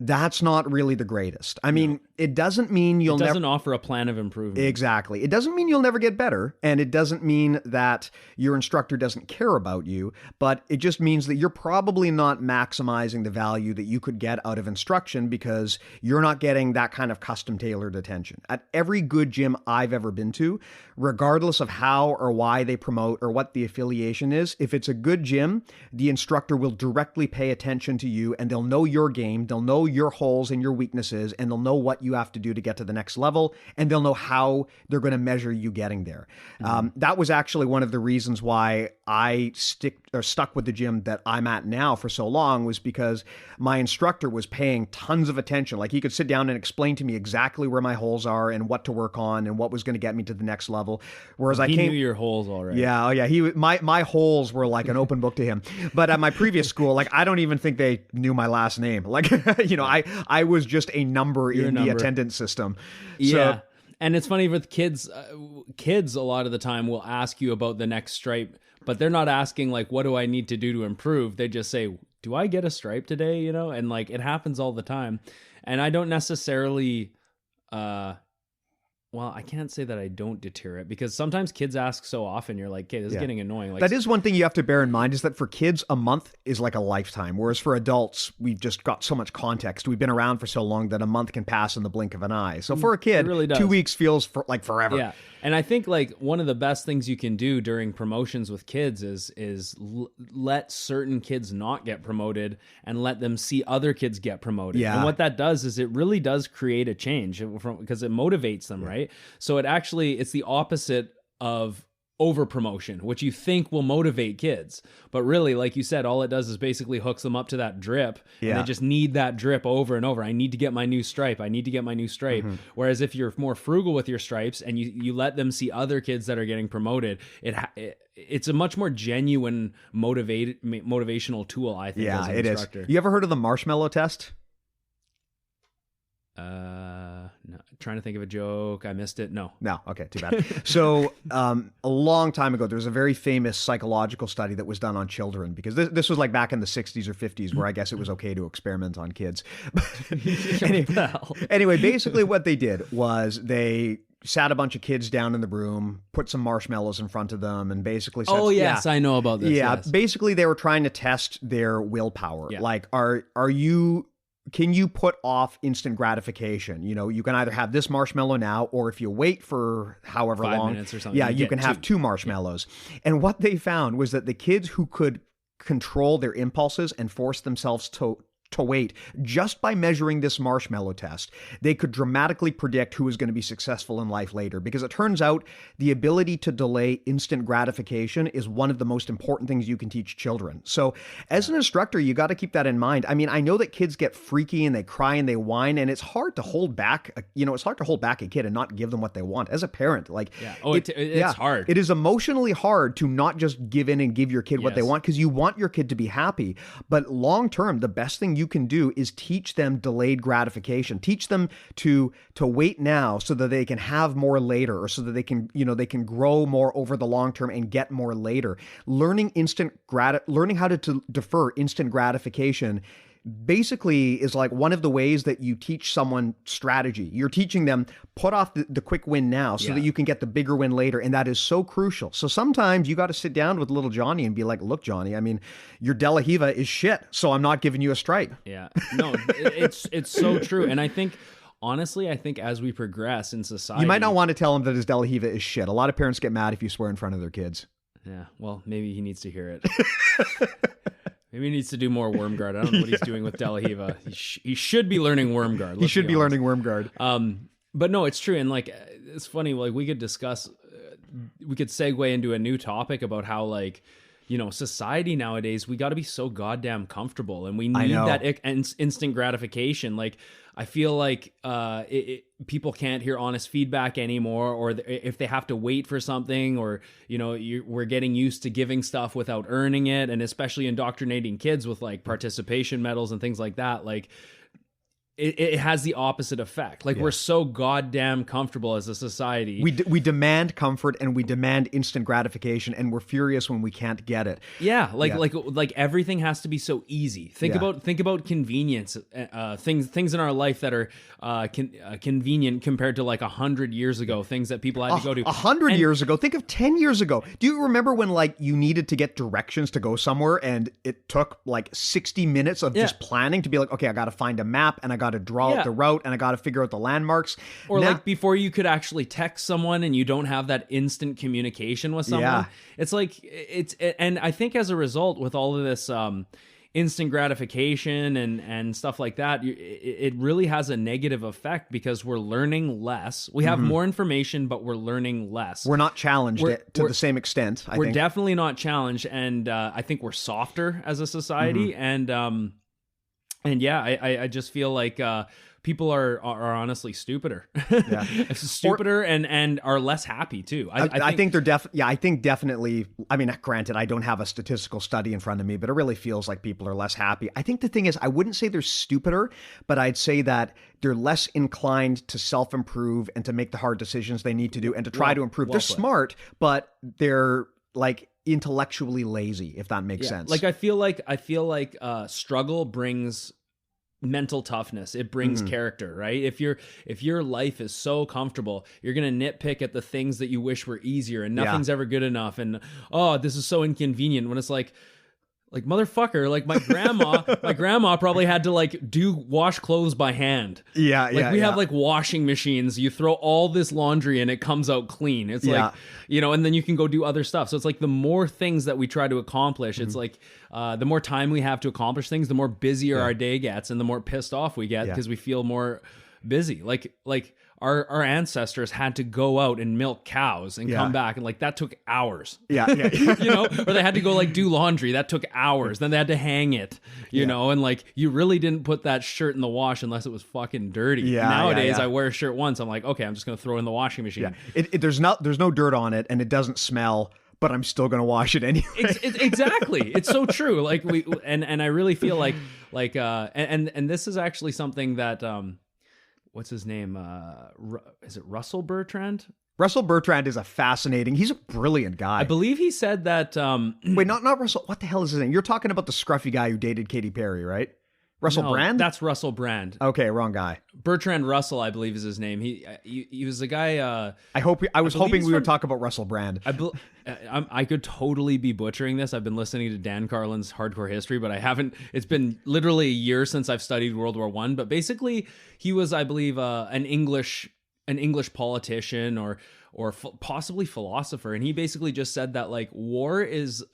that's not really the greatest. I mean, it doesn't mean you'll never... It doesn't offer a plan of improvement. Exactly. It doesn't mean you'll never get better, and it doesn't mean that your instructor doesn't care about you, but it just means that you're probably not maximizing the value that you could get out of instruction because you're not getting that kind of custom-tailored attention. At every good gym I've ever been to, regardless of how or why they promote or what the affiliation is, if it's a good gym, the instructor will directly pay attention to you, and they'll know your game, they'll know your holes and your weaknesses, and they'll know what you have to do to get to the next level, and they'll know how they're going to measure you getting there. That was actually one of the reasons why I stuck with the gym that I'm at now for so long, was because my instructor was paying tons of attention. Like, he could sit down and explain to me exactly where my holes are and what to work on and what was going to get me to the next level. Whereas he knew your holes already. Yeah, my holes were like an open book to him. But at my previous school, like, I don't even think they knew my last name. Like, I was just a number in the attendance system. Yeah. So, and it's funny with kids, kids a lot of the time will ask you about the next stripe, but they're not asking like, what do I need to do to improve? They just say, do I get a stripe today? And like, it happens all the time. And I don't necessarily, well, I can't say that I don't deter it, because sometimes kids ask so often, you're like, okay, this is getting annoying. Like, that is one thing you have to bear in mind, is that for kids, a month is like a lifetime. Whereas for adults, we've just got so much context. We've been around for so long that a month can pass in the blink of an eye. So for a kid, really 2 weeks feels like forever. Yeah. And I think like one of the best things you can do during promotions with kids is let certain kids not get promoted and let them see other kids get promoted. Yeah. And what that does is it really does create a change because it motivates them, right? So it's the opposite of over promotion, which you think will motivate kids. But really, like you said, all it does is basically hooks them up to that drip. And they just need that drip over and over. I need to get my new stripe. I need to get my new stripe. Mm-hmm. Whereas if you're more frugal with your stripes and you let them see other kids that are getting promoted, it's a much more genuine motivational tool, I think, as an instructor. You ever heard of the marshmallow test? No, trying to think of a joke. I missed it. No. Okay, too bad. So a long time ago, there was a very famous psychological study that was done on children, because this was like back in the 60s or 50s, where I guess it was okay to experiment on kids. Anyway, basically what they did was they sat a bunch of kids down in the room, put some marshmallows in front of them, and basically said, oh yes, I know about this. Yeah, yes. Basically they were trying to test their willpower. Yeah. Like, can you put off instant gratification? You know, you can either have this marshmallow now, or if you wait for however 5 long, minutes or something, yeah, you can have two marshmallows. Yeah. And what they found was that the kids who could control their impulses and force themselves to wait, just by measuring this marshmallow test, they could dramatically predict who was going to be successful in life later. Because it turns out the ability to delay instant gratification is one of the most important things you can teach children. So as an instructor, you got to keep that in mind. I mean, I know that kids get freaky and they cry and they whine, and it's hard to hold back, it's hard to hold back a kid and not give them what they want. As a parent, it's hard. It is emotionally hard to not just give in and give your kid what they want, because you want your kid to be happy. But long term, the best thing you can do is teach them delayed gratification. Teach them to wait now so that they can have more later, or so that they can grow more over the long term and get more later. Learning how to defer instant gratification basically is like one of the ways that you teach someone strategy. You're teaching them put off the quick win now so that you can get the bigger win later. And that is so crucial. So sometimes you got to sit down with little Johnny and be like, look, Johnny, I mean, your De La Riva is shit, so I'm not giving you a stripe. Yeah, no, it's so true. And I think, honestly, as we progress in society, you might not want to tell him that his De La Riva is shit. A lot of parents get mad if you swear in front of their kids. Yeah, well, maybe he needs to hear it. Maybe he needs to do more worm guard. I don't know what he's doing with De La Riva. He should be learning worm guard. He should be learning worm guard. But no, it's true. And like, it's funny, like we could discuss, we could segue into a new topic about how, like, society nowadays, we got to be so goddamn comfortable, and we need that instant gratification. Like, I feel like people can't hear honest feedback anymore, or if they have to wait for something, or we're getting used to giving stuff without earning it, and especially indoctrinating kids with like participation medals and things like that. Like, it has the opposite effect. Like, we're so goddamn comfortable as a society. We demand comfort, and we demand instant gratification, and we're furious when we can't get it. Yeah, like everything has to be so easy. Think about convenience. Things in our life that are convenient compared to like 100 years ago. Things that people had to go to 100 years ago. Think of 10 years ago. Do you remember when like you needed to get directions to go somewhere, and it took like 60 minutes of just planning to be like, okay, I got to find a map, and I got to draw out the route, and I got to figure out the landmarks. Or like before you could actually text someone, and you don't have that instant communication with someone. Yeah. It's like, and I think as a result, with all of this instant gratification and stuff like that, it really has a negative effect, because we're learning less. We have more information, but we're learning less. We're not challenged to the same extent. We're definitely not challenged, and I think we're softer as a society, and yeah, I just feel like people are honestly stupider, stupider, and are less happy too. I think they're I think definitely. I mean, granted, I don't have a statistical study in front of me, but it really feels like people are less happy. I think the thing is, I wouldn't say they're stupider, but I'd say that they're less inclined to self-improve and to make the hard decisions they need to do and to try to improve. They're smart, but they're like intellectually lazy, if that makes sense. Like, I feel like struggle brings mental toughness. It brings character, right? If your life is so comfortable, you're going to nitpick at the things that you wish were easier, and nothing's ever good enough, and this is so inconvenient, when it's like motherfucker, like my grandma probably had to like wash clothes by hand. We have like washing machines. You throw all this laundry and it comes out clean. It's like, and then you can go do other stuff. So it's like the more things that we try to accomplish, it's like the more time we have to accomplish things, the more busier our day gets, and the more pissed off we get because we feel more busy. Like our ancestors had to go out and milk cows and come back, and like that took hours. Or they had to go like do laundry, that took hours. Then they had to hang it, you know, and like you really didn't put that shirt in the wash unless it was fucking dirty. Nowadays I wear a shirt once, I'm like, okay, I'm just gonna throw it in the washing machine. There's no dirt on it, and it doesn't smell, but I'm still gonna wash it anyway. Exactly. It's so true. Like and I really feel like and this is actually something that what's his name? Is it Russell Bertrand? Russell Bertrand is he's a brilliant guy. I believe he said that... Wait, not Russell. What the hell is his name? You're talking about the scruffy guy who dated Katy Perry, right? Russell Brand? That's Russell Brand. Okay, wrong guy. Bertrand Russell, I believe, is his name. He was a guy. I was hoping we would talk about Russell Brand. I could totally be butchering this. I've been listening to Dan Carlin's Hardcore History, but I haven't. It's been literally a year since I've studied World War I. But basically, he was, I believe, an English politician or possibly philosopher, and he basically just said that like war is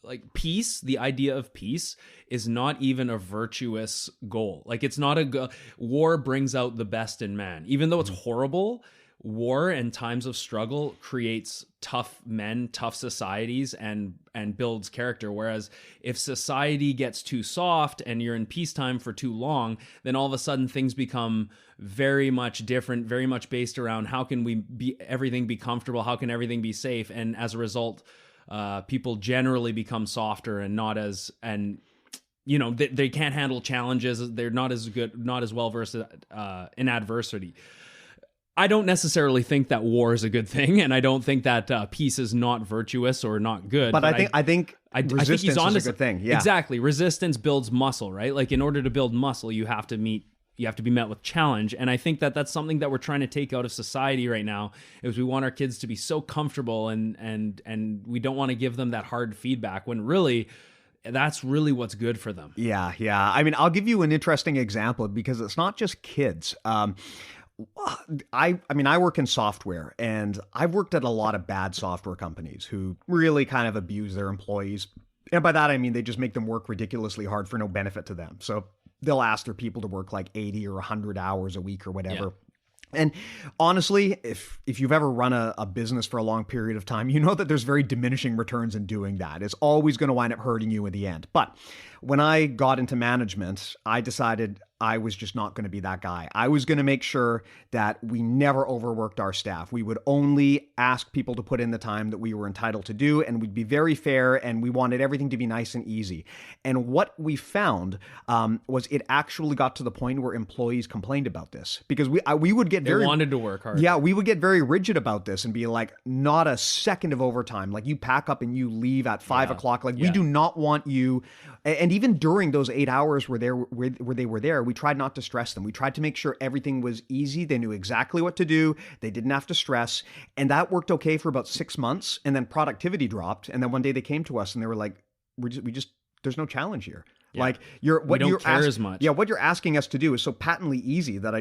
like peace, the idea of peace is not even a virtuous goal. Like it's not war brings out the best in man. Even though it's horrible, war and times of struggle creates tough men, tough societies, and builds character. Whereas if society gets too soft and you're in peacetime for too long, then all of a sudden things become very much different, very much based around how can everything be comfortable, how can everything be safe, and as a result, people generally become softer and not as they can't handle challenges. They're not as good, not as well versed in adversity. I don't necessarily think that war is a good thing, and I don't think that peace is not virtuous or not good. But I think resistance he's on is a good thing. Yeah, exactly. Resistance builds muscle, right? Like in order to build muscle, you have to be met with challenge. And I think that that's something that we're trying to take out of society right now, is we want our kids to be so comfortable and we don't want to give them that hard feedback when really that's really what's good for them. Yeah. I mean, I'll give you an interesting example because it's not just kids. I work in software, and I've worked at a lot of bad software companies who really kind of abuse their employees. And by that, I mean, they just make them work ridiculously hard for no benefit to them. So they'll ask their people to work like 80 or 100 hours a week or whatever. Yeah. And honestly, if you've ever run a business for a long period of time, you know that there's very diminishing returns in doing that. It's always going to wind up hurting you in the end. But when I got into management, I decided I was just not going to be that guy. I was going to make sure that we never overworked our staff. We would only ask people to put in the time that we were entitled to do, and we'd be very fair, and we wanted everything to be nice and easy. And what we found was it actually got to the point where employees complained about this because we would get they wanted to work hard. Yeah, we would get very rigid about this and be like, not a second of overtime. Like you pack up and you leave at 5 o'clock. Like we do not want you. And even during those 8 hours where they were there, we tried not to stress them. We tried to make sure everything was easy. They knew exactly what to do. They didn't have to stress. And that worked okay for about 6 months. And then productivity dropped. And then one day they came to us and they were like, there's no challenge here. Yeah. Like we don't care as much. Yeah, what you're asking us to do is so patently easy that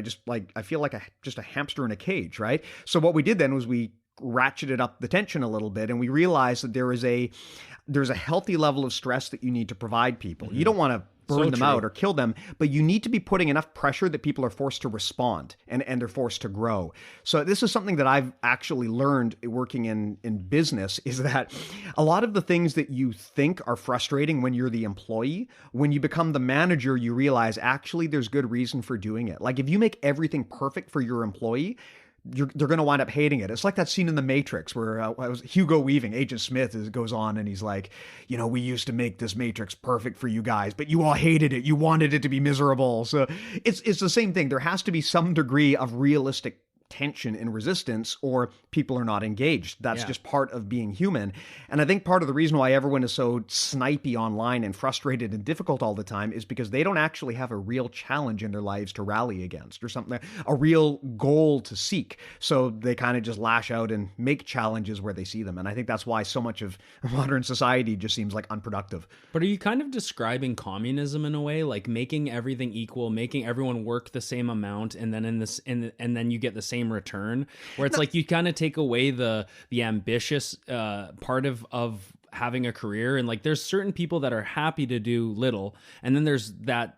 I feel like just a hamster in a cage, right? So what we did then was we ratcheted up the tension a little bit, and we realized that there's a healthy level of stress that you need to provide people. Mm-hmm. You don't want to burn them out or kill them, but you need to be putting enough pressure that people are forced to respond and they're forced to grow. So this is something that I've actually learned working in business, is that a lot of the things that you think are frustrating when you're the employee, when you become the manager, you realize actually there's good reason for doing it. Like if you make everything perfect for your employee, they're going to wind up hating it. It's like that scene in The Matrix where Hugo Weaving, Agent Smith, goes on and he's like, we used to make this Matrix perfect for you guys, but you all hated it. You wanted it to be miserable. So it's the same thing. There has to be some degree of realistic tension and resistance, or people are not engaged. That's just part of being human. And I think part of the reason why everyone is so snipey online and frustrated and difficult all the time is because they don't actually have a real challenge in their lives to rally against, or something, a real goal to seek. So they kind of just lash out and make challenges where they see them. And I think that's why so much of modern society just seems like unproductive. But are you kind of describing communism in a way, like making everything equal, making everyone work the same amount, and then and then you get the same return, where it's like you kind of take away the ambitious part of having a career, and like there's certain people that are happy to do little, and then there's that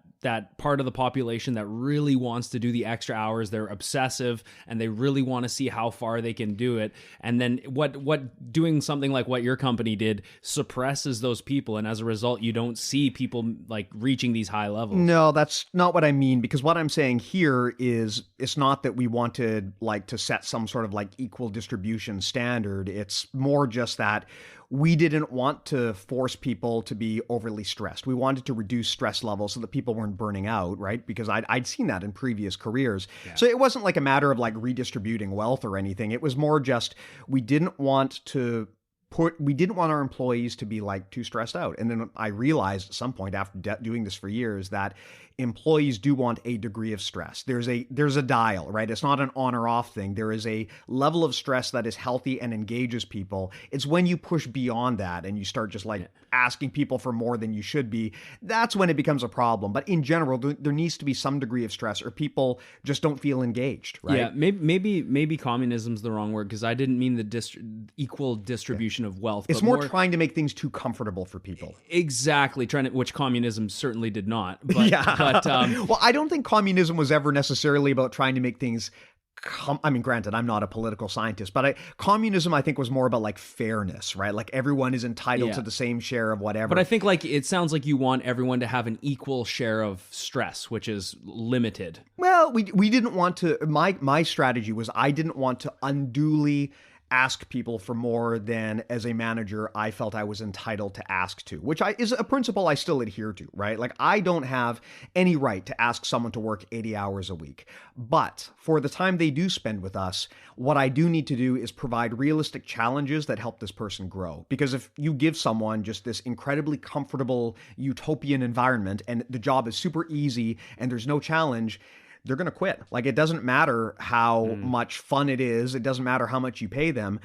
part of the population that really wants to do the extra hours. They're obsessive and they really want to see how far they can do it. And then what doing something like what your company did suppresses those people, and as a result you don't see people like reaching these high levels. No, that's not what I mean, because what I'm saying here is it's not that we wanted like to set some sort of like equal distribution standard. It's more just that we didn't want to force people to be overly stressed. We wanted to reduce stress levels so that people weren't burning out, right? Because I'd seen that in previous careers. Yeah. So it wasn't like a matter of like redistributing wealth or anything. It was more just we didn't want to we didn't want our employees to be like too stressed out. And then I realized at some point after doing this for years that employees do want a degree of stress. There's a dial, right? It's not an on or off thing. There is a level of stress that is healthy and engages people. It's when you push beyond that and you start just like asking people for more than you should be, that's when it becomes a problem. But in general, there needs to be some degree of stress or people just don't feel engaged, right? Yeah, maybe communism's the wrong word, because I didn't mean the equal distribution of wealth. It's more trying to make things too comfortable for people. Exactly, which communism certainly did not. But, well, I don't think communism was ever necessarily about trying to make things. I mean, granted, I'm not a political scientist, but communism, I think, was more about like fairness, right? Like everyone is entitled to the same share of whatever. But I think like it sounds like you want everyone to have an equal share of stress, which is limited. Well, we didn't want to. My strategy was I didn't want to unduly ask people for more than, as a manager, I felt I was entitled to ask to, which is a principle I still adhere to, right? Like I don't have any right to ask someone to work 80 hours a week. But for the time they do spend with us, what I do need to do is provide realistic challenges that help this person grow. Because if you give someone just this incredibly comfortable utopian environment and the job is super easy and there's no challenge, they're going to quit. Like, it doesn't matter how much fun it is. It doesn't matter how much you pay them.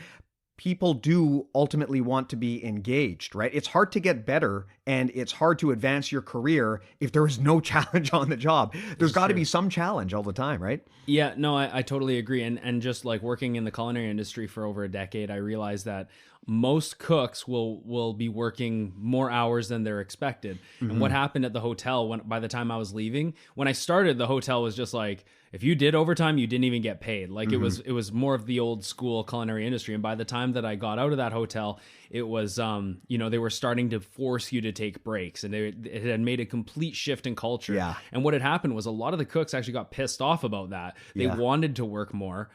People do ultimately want to be engaged, right? It's hard to get better and it's hard to advance your career if there is no challenge on the job. There's got to be some challenge all the time, right? Yeah, no, I totally agree. And just like working in the culinary industry for over a decade, I realized that most cooks will be working more hours than they're expected. Mm-hmm. And what happened at the hotel by the time I was leaving, when I started, the hotel was just like, if you did overtime, you didn't even get paid. Like it was more of the old school culinary industry. And by the time that I got out of that hotel, it was, they were starting to force you to take breaks, and it had made a complete shift in culture. Yeah. And what had happened was a lot of the cooks actually got pissed off about that. They wanted to work more.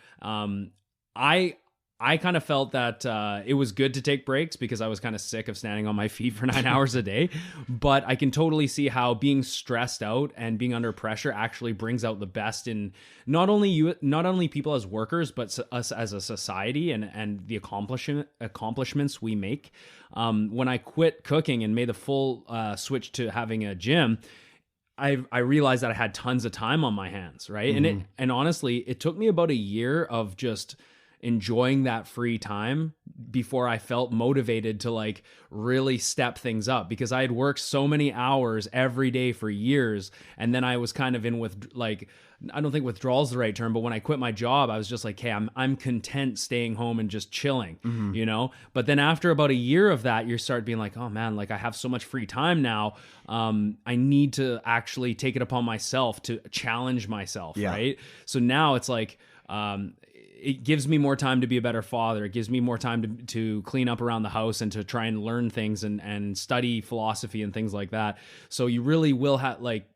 I kind of felt that it was good to take breaks because I was kind of sick of standing on my feet for 9 hours a day. But I can totally see how being stressed out and being under pressure actually brings out the best in not only people as workers, but us as a society and the accomplishments we make. When I quit cooking and made the full switch to having a gym, I realized that I had tons of time on my hands, right? Mm-hmm. And honestly, it took me about a year of just enjoying that free time before I felt motivated to like really step things up, because I had worked so many hours every day for years. And then I was kind of in with like, I don't think withdrawal is the right term, but when I quit my job, I was just like, hey, I'm content staying home and just chilling, But then after about a year of that, you start being like, oh man, like I have so much free time now. I need to actually take it upon myself to challenge myself, right? So now it's like, it gives me more time to be a better father. It gives me more time to clean up around the house and to try and learn things and study philosophy and things like that. So you really will have like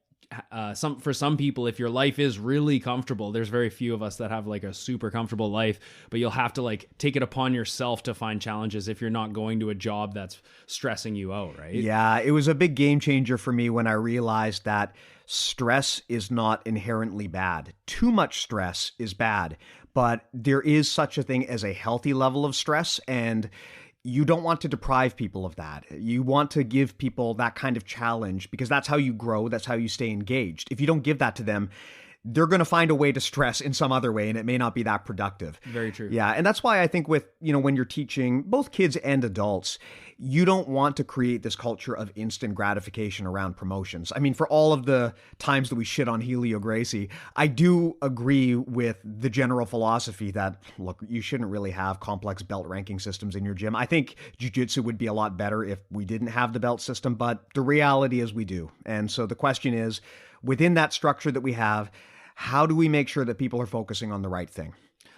for some people, if your life is really comfortable, there's very few of us that have like a super comfortable life, but you'll have to like take it upon yourself to find challenges if you're not going to a job that's stressing you out, right? Yeah, it was a big game changer for me when I realized that stress is not inherently bad. Too much stress is bad, but there is such a thing as a healthy level of stress, and you don't want to deprive people of that. You want to give people that kind of challenge because that's how you grow. That's how you stay engaged. If you don't give that to them, they're going to find a way to stress in some other way, and it may not be that productive. Very true. Yeah. And that's why I think with, when you're teaching both kids and adults, you don't want to create this culture of instant gratification around promotions. I mean, for all of the times that we shit on Helio Gracie, I do agree with the general philosophy that, look, you shouldn't really have complex belt ranking systems in your gym. I think jiu-jitsu would be a lot better if we didn't have the belt system, but the reality is we do. And so the question is, within that structure that we have, how do we make sure that people are focusing on the right thing?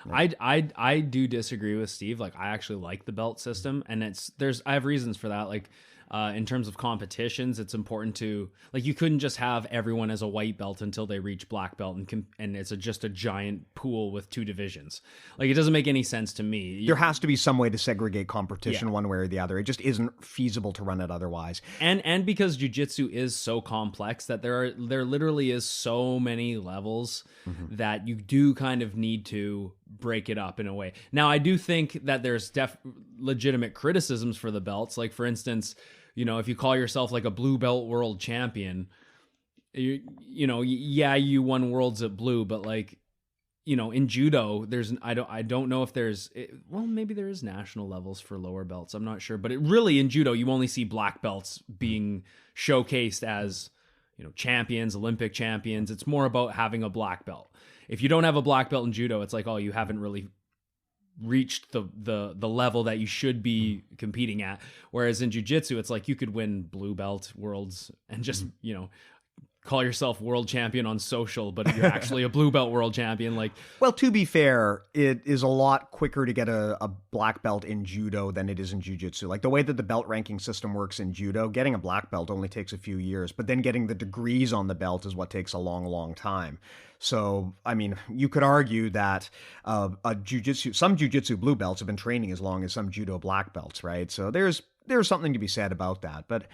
I do disagree with Steve. Like, I actually like the belt system, and I have reasons for that. Like, in terms of competitions, it's important to, like, you couldn't just have everyone as a white belt until they reach black belt and it's just a giant pool with two divisions. Like, it doesn't make any sense to me. There has to be some way to segregate competition one way or the other. It just isn't feasible to run it otherwise. And because jiu-jitsu is so complex that there literally is so many levels that you do kind of need to break it up in a way. Now, I do think that there's legitimate criticisms for the belts. Like, for instance, you know, if you call yourself like a blue belt world champion, you know, yeah, you won worlds at blue, but like, you know, in judo, I don't know if well, maybe there is national levels for lower belts. I'm not sure, but really in judo, you only see black belts being showcased as, you know, champions, Olympic champions. It's more about having a black belt. If you don't have a black belt in judo, it's like, oh, you haven't really reached the level that you should be competing at. Whereas in jiu-jitsu, it's like you could win blue belt worlds and just, you know, call yourself world champion on social, but you're actually a blue belt world champion. Like, well, to be fair, it is a lot quicker to get a black belt in judo than it is in jiu-jitsu. Like the way that the belt ranking system works in judo, getting a black belt only takes a few years, but then getting the degrees on the belt is what takes a long, long time. So, I mean, you could argue that some jiu-jitsu blue belts have been training as long as some judo black belts, right? So there's something to be said about that. But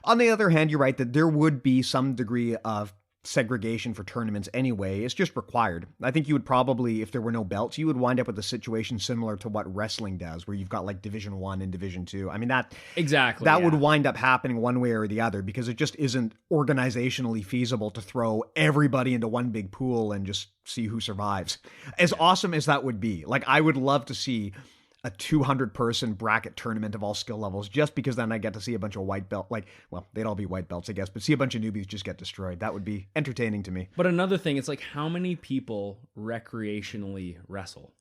on the other hand, you're right that there would be some degree of segregation for tournaments anyway. It's just required. I think you would probably, if there were no belts, you would wind up with a situation similar to what wrestling does, where you've got like Division 1 and Division 2. I mean, that would wind up happening one way or the other, because it just isn't organizationally feasible to throw everybody into one big pool and just see who survives. As awesome as that would be, like I would love to see a 200-person bracket tournament of all skill levels, just because then I get to see a bunch of white belt, like, well, they'd all be white belts, I guess, but see a bunch of newbies just get destroyed. That would be entertaining to me. But another thing, it's like, how many people recreationally wrestle?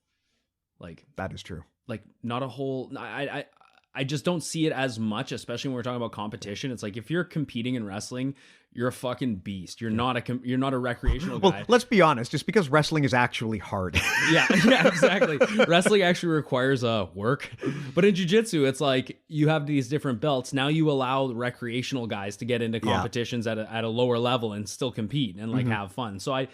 Like, that is true. Like, not a whole. I just don't see it as much, especially when we're talking about competition. It's like, if you're competing in wrestling, you're a fucking beast. You're not a recreational guy. Well, let's be honest. Just because wrestling is actually hard. yeah, exactly. Wrestling actually requires work. But in jiu-jitsu, it's like you have these different belts. Now you allow recreational guys to get into competitions at a lower level and still compete and like have fun. So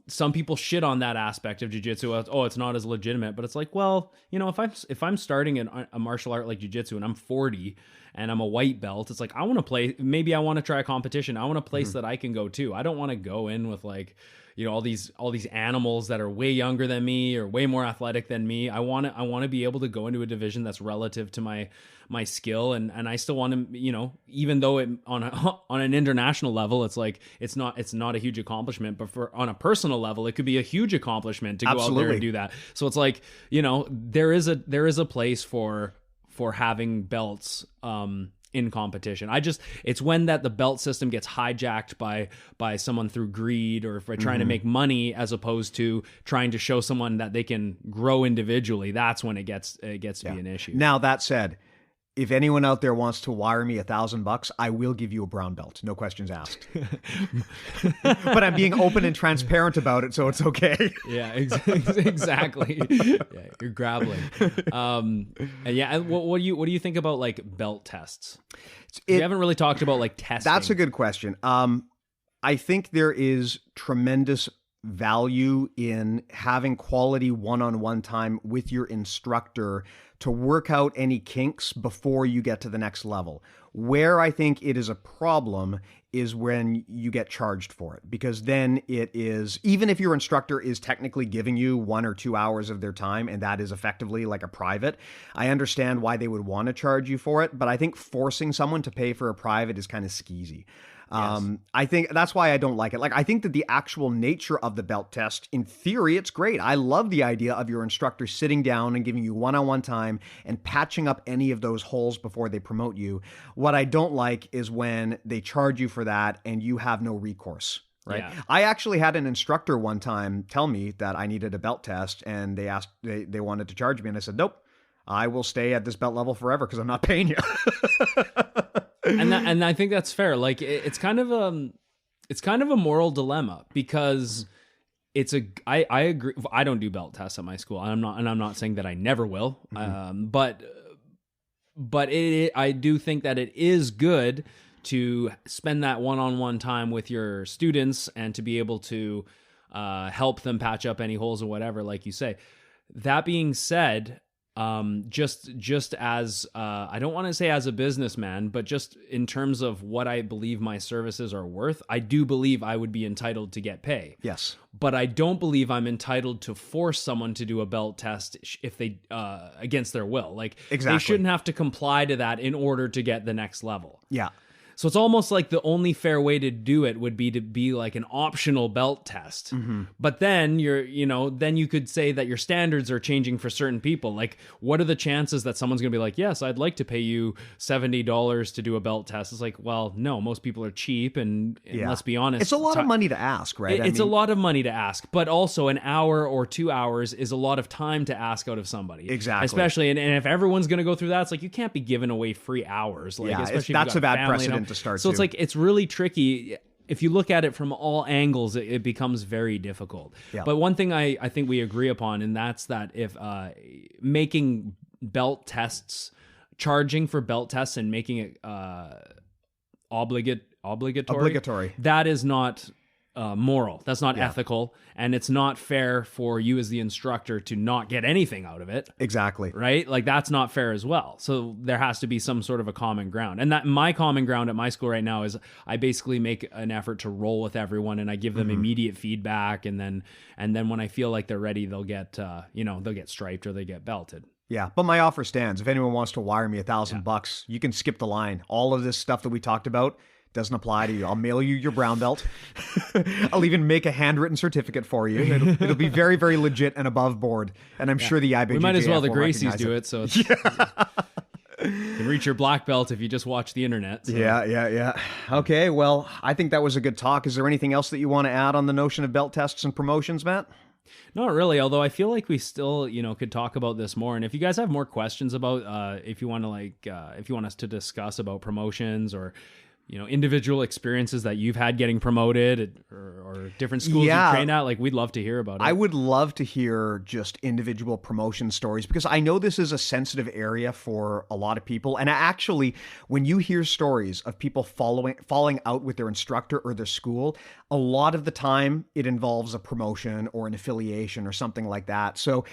some people shit on that aspect of jiu-jitsu. Oh, it's not as legitimate, but it's like, well, you know, if I'm starting a martial art like jiu-jitsu and I'm 40 and I'm a white belt, it's like, I want to play, maybe I want to try a competition. I want a place that I can go to. I don't want to go in with like, you know, all these animals that are way younger than me or way more athletic than me. I want to be able to go into a division that's relative to my skill, and I still want to, you know, even though it on an international level, it's like it's not a huge accomplishment, but on a personal level, it could be a huge accomplishment to go out there and do that. So it's like, you know, there is a place for having belts in competition. It's when that the belt system gets hijacked by someone through greed or for trying to make money, as opposed to trying to show someone that they can grow individually. That's when it gets to be an issue. Now, that said, if anyone out there wants to wire me $1,000, I will give you a brown belt. No questions asked. But I'm being open and transparent about it, so it's okay. Yeah, exactly. Yeah, you're grappling. And what do you think about like belt tests? We haven't really talked about like testing. That's a good question. I think there is tremendous value in having quality one-on-one time with your instructor to work out any kinks before you get to the next level. Where I think it is a problem is when you get charged for it, because then it is, even if your instructor is technically giving you 1 or 2 hours of their time, and that is effectively like a private, I understand why they would want to charge you for it, but I think forcing someone to pay for a private is kind of skeezy. Yes. I think that's why I don't like it. Like, I think that the actual nature of the belt test, in theory, it's great. I love the idea of your instructor sitting down and giving you one-on-one time and patching up any of those holes before they promote you. What I don't like is when they charge you for that and you have no recourse. Right. Yeah. I actually had an instructor one time tell me that I needed a belt test, and they wanted to charge me, and I said, nope, I will stay at this belt level forever because I'm not paying you. And I think that's fair. Like, it's kind of a moral dilemma, because I agree. I don't do belt tests at my school. I'm not saying that I never will. But I do think that it is good to spend that one-on-one time with your students and to be able to help them patch up any holes or whatever, like you say. That being said, just as I don't want to say as a businessman, but just in terms of what I believe my services are worth, I do believe I would be entitled to get pay. Yes. But I don't believe I'm entitled to force someone to do a belt test if they against their will. Like, exactly. They shouldn't have to comply to that in order to get the next level. Yeah. So it's almost like the only fair way to do it would be to be like an optional belt test. Mm-hmm. But then then you could say that your standards are changing for certain people. Like, what are the chances that someone's going to be like, yes, I'd like to pay you $70 to do a belt test? It's like, well, no, most people are cheap. And let's be honest. It's a lot of money to ask, right? It's a lot of money to ask, but also an hour or 2 hours is a lot of time to ask out of somebody. Exactly. Especially, and if everyone's going to go through that, it's like, you can't be giving away free hours. Like, especially that's a bad precedent to start. So it's like, it's really tricky. If you look at it from all angles, it becomes very difficult. Yeah. But one thing I think we agree upon, and that's that if making belt tests, charging for belt tests and making it obligatory, that is not moral. That's not ethical, and it's not fair for you as the instructor to not get anything out of it. Exactly. Right? Like, that's not fair as well. So there has to be some sort of a common ground. And that my common ground at my school right now is I basically make an effort to roll with everyone, and I give them immediate feedback, and then when I feel like they're ready, they'll get they'll get striped or they get belted. Yeah, but my offer stands. If anyone wants to wire me $1,000, you can skip the line. All of this stuff that we talked about doesn't apply to you. I'll mail you your brown belt. I'll even make a handwritten certificate for you. It'll be very, very legit and above board. And I'm sure the IBJJF we might as well the Gracies do it. So it's, you can reach your black belt if you just watch the internet. So. Yeah. Okay, well, I think that was a good talk. Is there anything else that you want to add on the notion of belt tests and promotions, Matt? Not really, although I feel like we still, could talk about this more. And if you guys have more questions about, if you want us to discuss about promotions or individual experiences that you've had getting promoted or different schools you've trained at, like, we'd love to hear about it. I would love to hear just individual promotion stories, because I know this is a sensitive area for a lot of people. And actually, when you hear stories of people falling out with their instructor or their school, a lot of the time it involves a promotion or an affiliation or something like that. So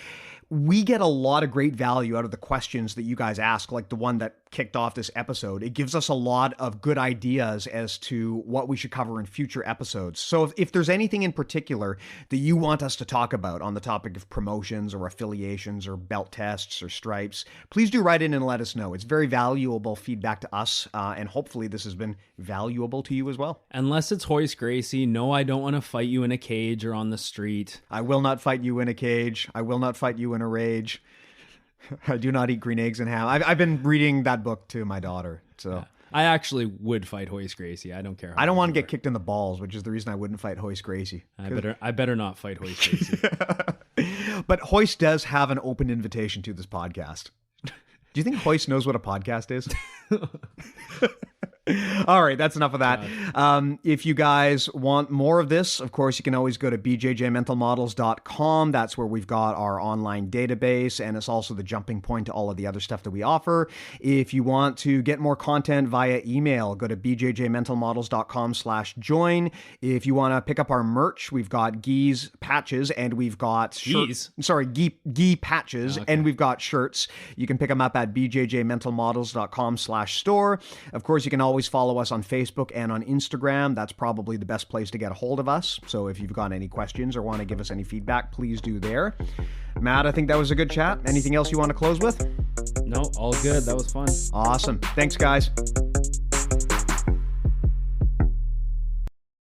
we get a lot of great value out of the questions that you guys ask, like the one that kicked off this episode. It gives us a lot of good ideas as to what we should cover in future episodes. So if there's anything in particular that you want us to talk about on the topic of promotions or affiliations or belt tests or stripes, please do write in and let us know. It's very valuable feedback to us, and hopefully this has been valuable to you as well. Unless it's Hoist Gracie, no, I don't want to fight you in a cage or on the street. I will not fight you in a cage. I will not fight you in a rage. I do not eat green eggs and ham. I've been reading that book to my daughter. So yeah. I actually would fight Hoist Gracie. I don't care. I don't want to get kicked in the balls, which is the reason I wouldn't fight Hoist Gracie. I better not fight Hoist Gracie. But Hoist does have an open invitation to this podcast. Do you think Hoist knows what a podcast is? All right, that's enough of that. If you guys want more of this, of course, you can always go to bjjmentalmodels.com. That's where we've got our online database, and it's also the jumping point to all of the other stuff that we offer. If you want to get more content via email, go to bjjmentalmodels.com/join. If you want to pick up our merch, we've got Gee's patches, and we've got shirts. Sorry, Gee patches, and we've got shirts. You can pick them up at bjjmentalmodels.com/store. Of course, you can always follow us on Facebook and on Instagram. That's probably the best place to get a hold of us. So if you've got any questions or want to give us any feedback, please do there. Matt, I think that was a good chat. Anything else you want to close with? No, all good. That was fun. Awesome. Thanks, guys.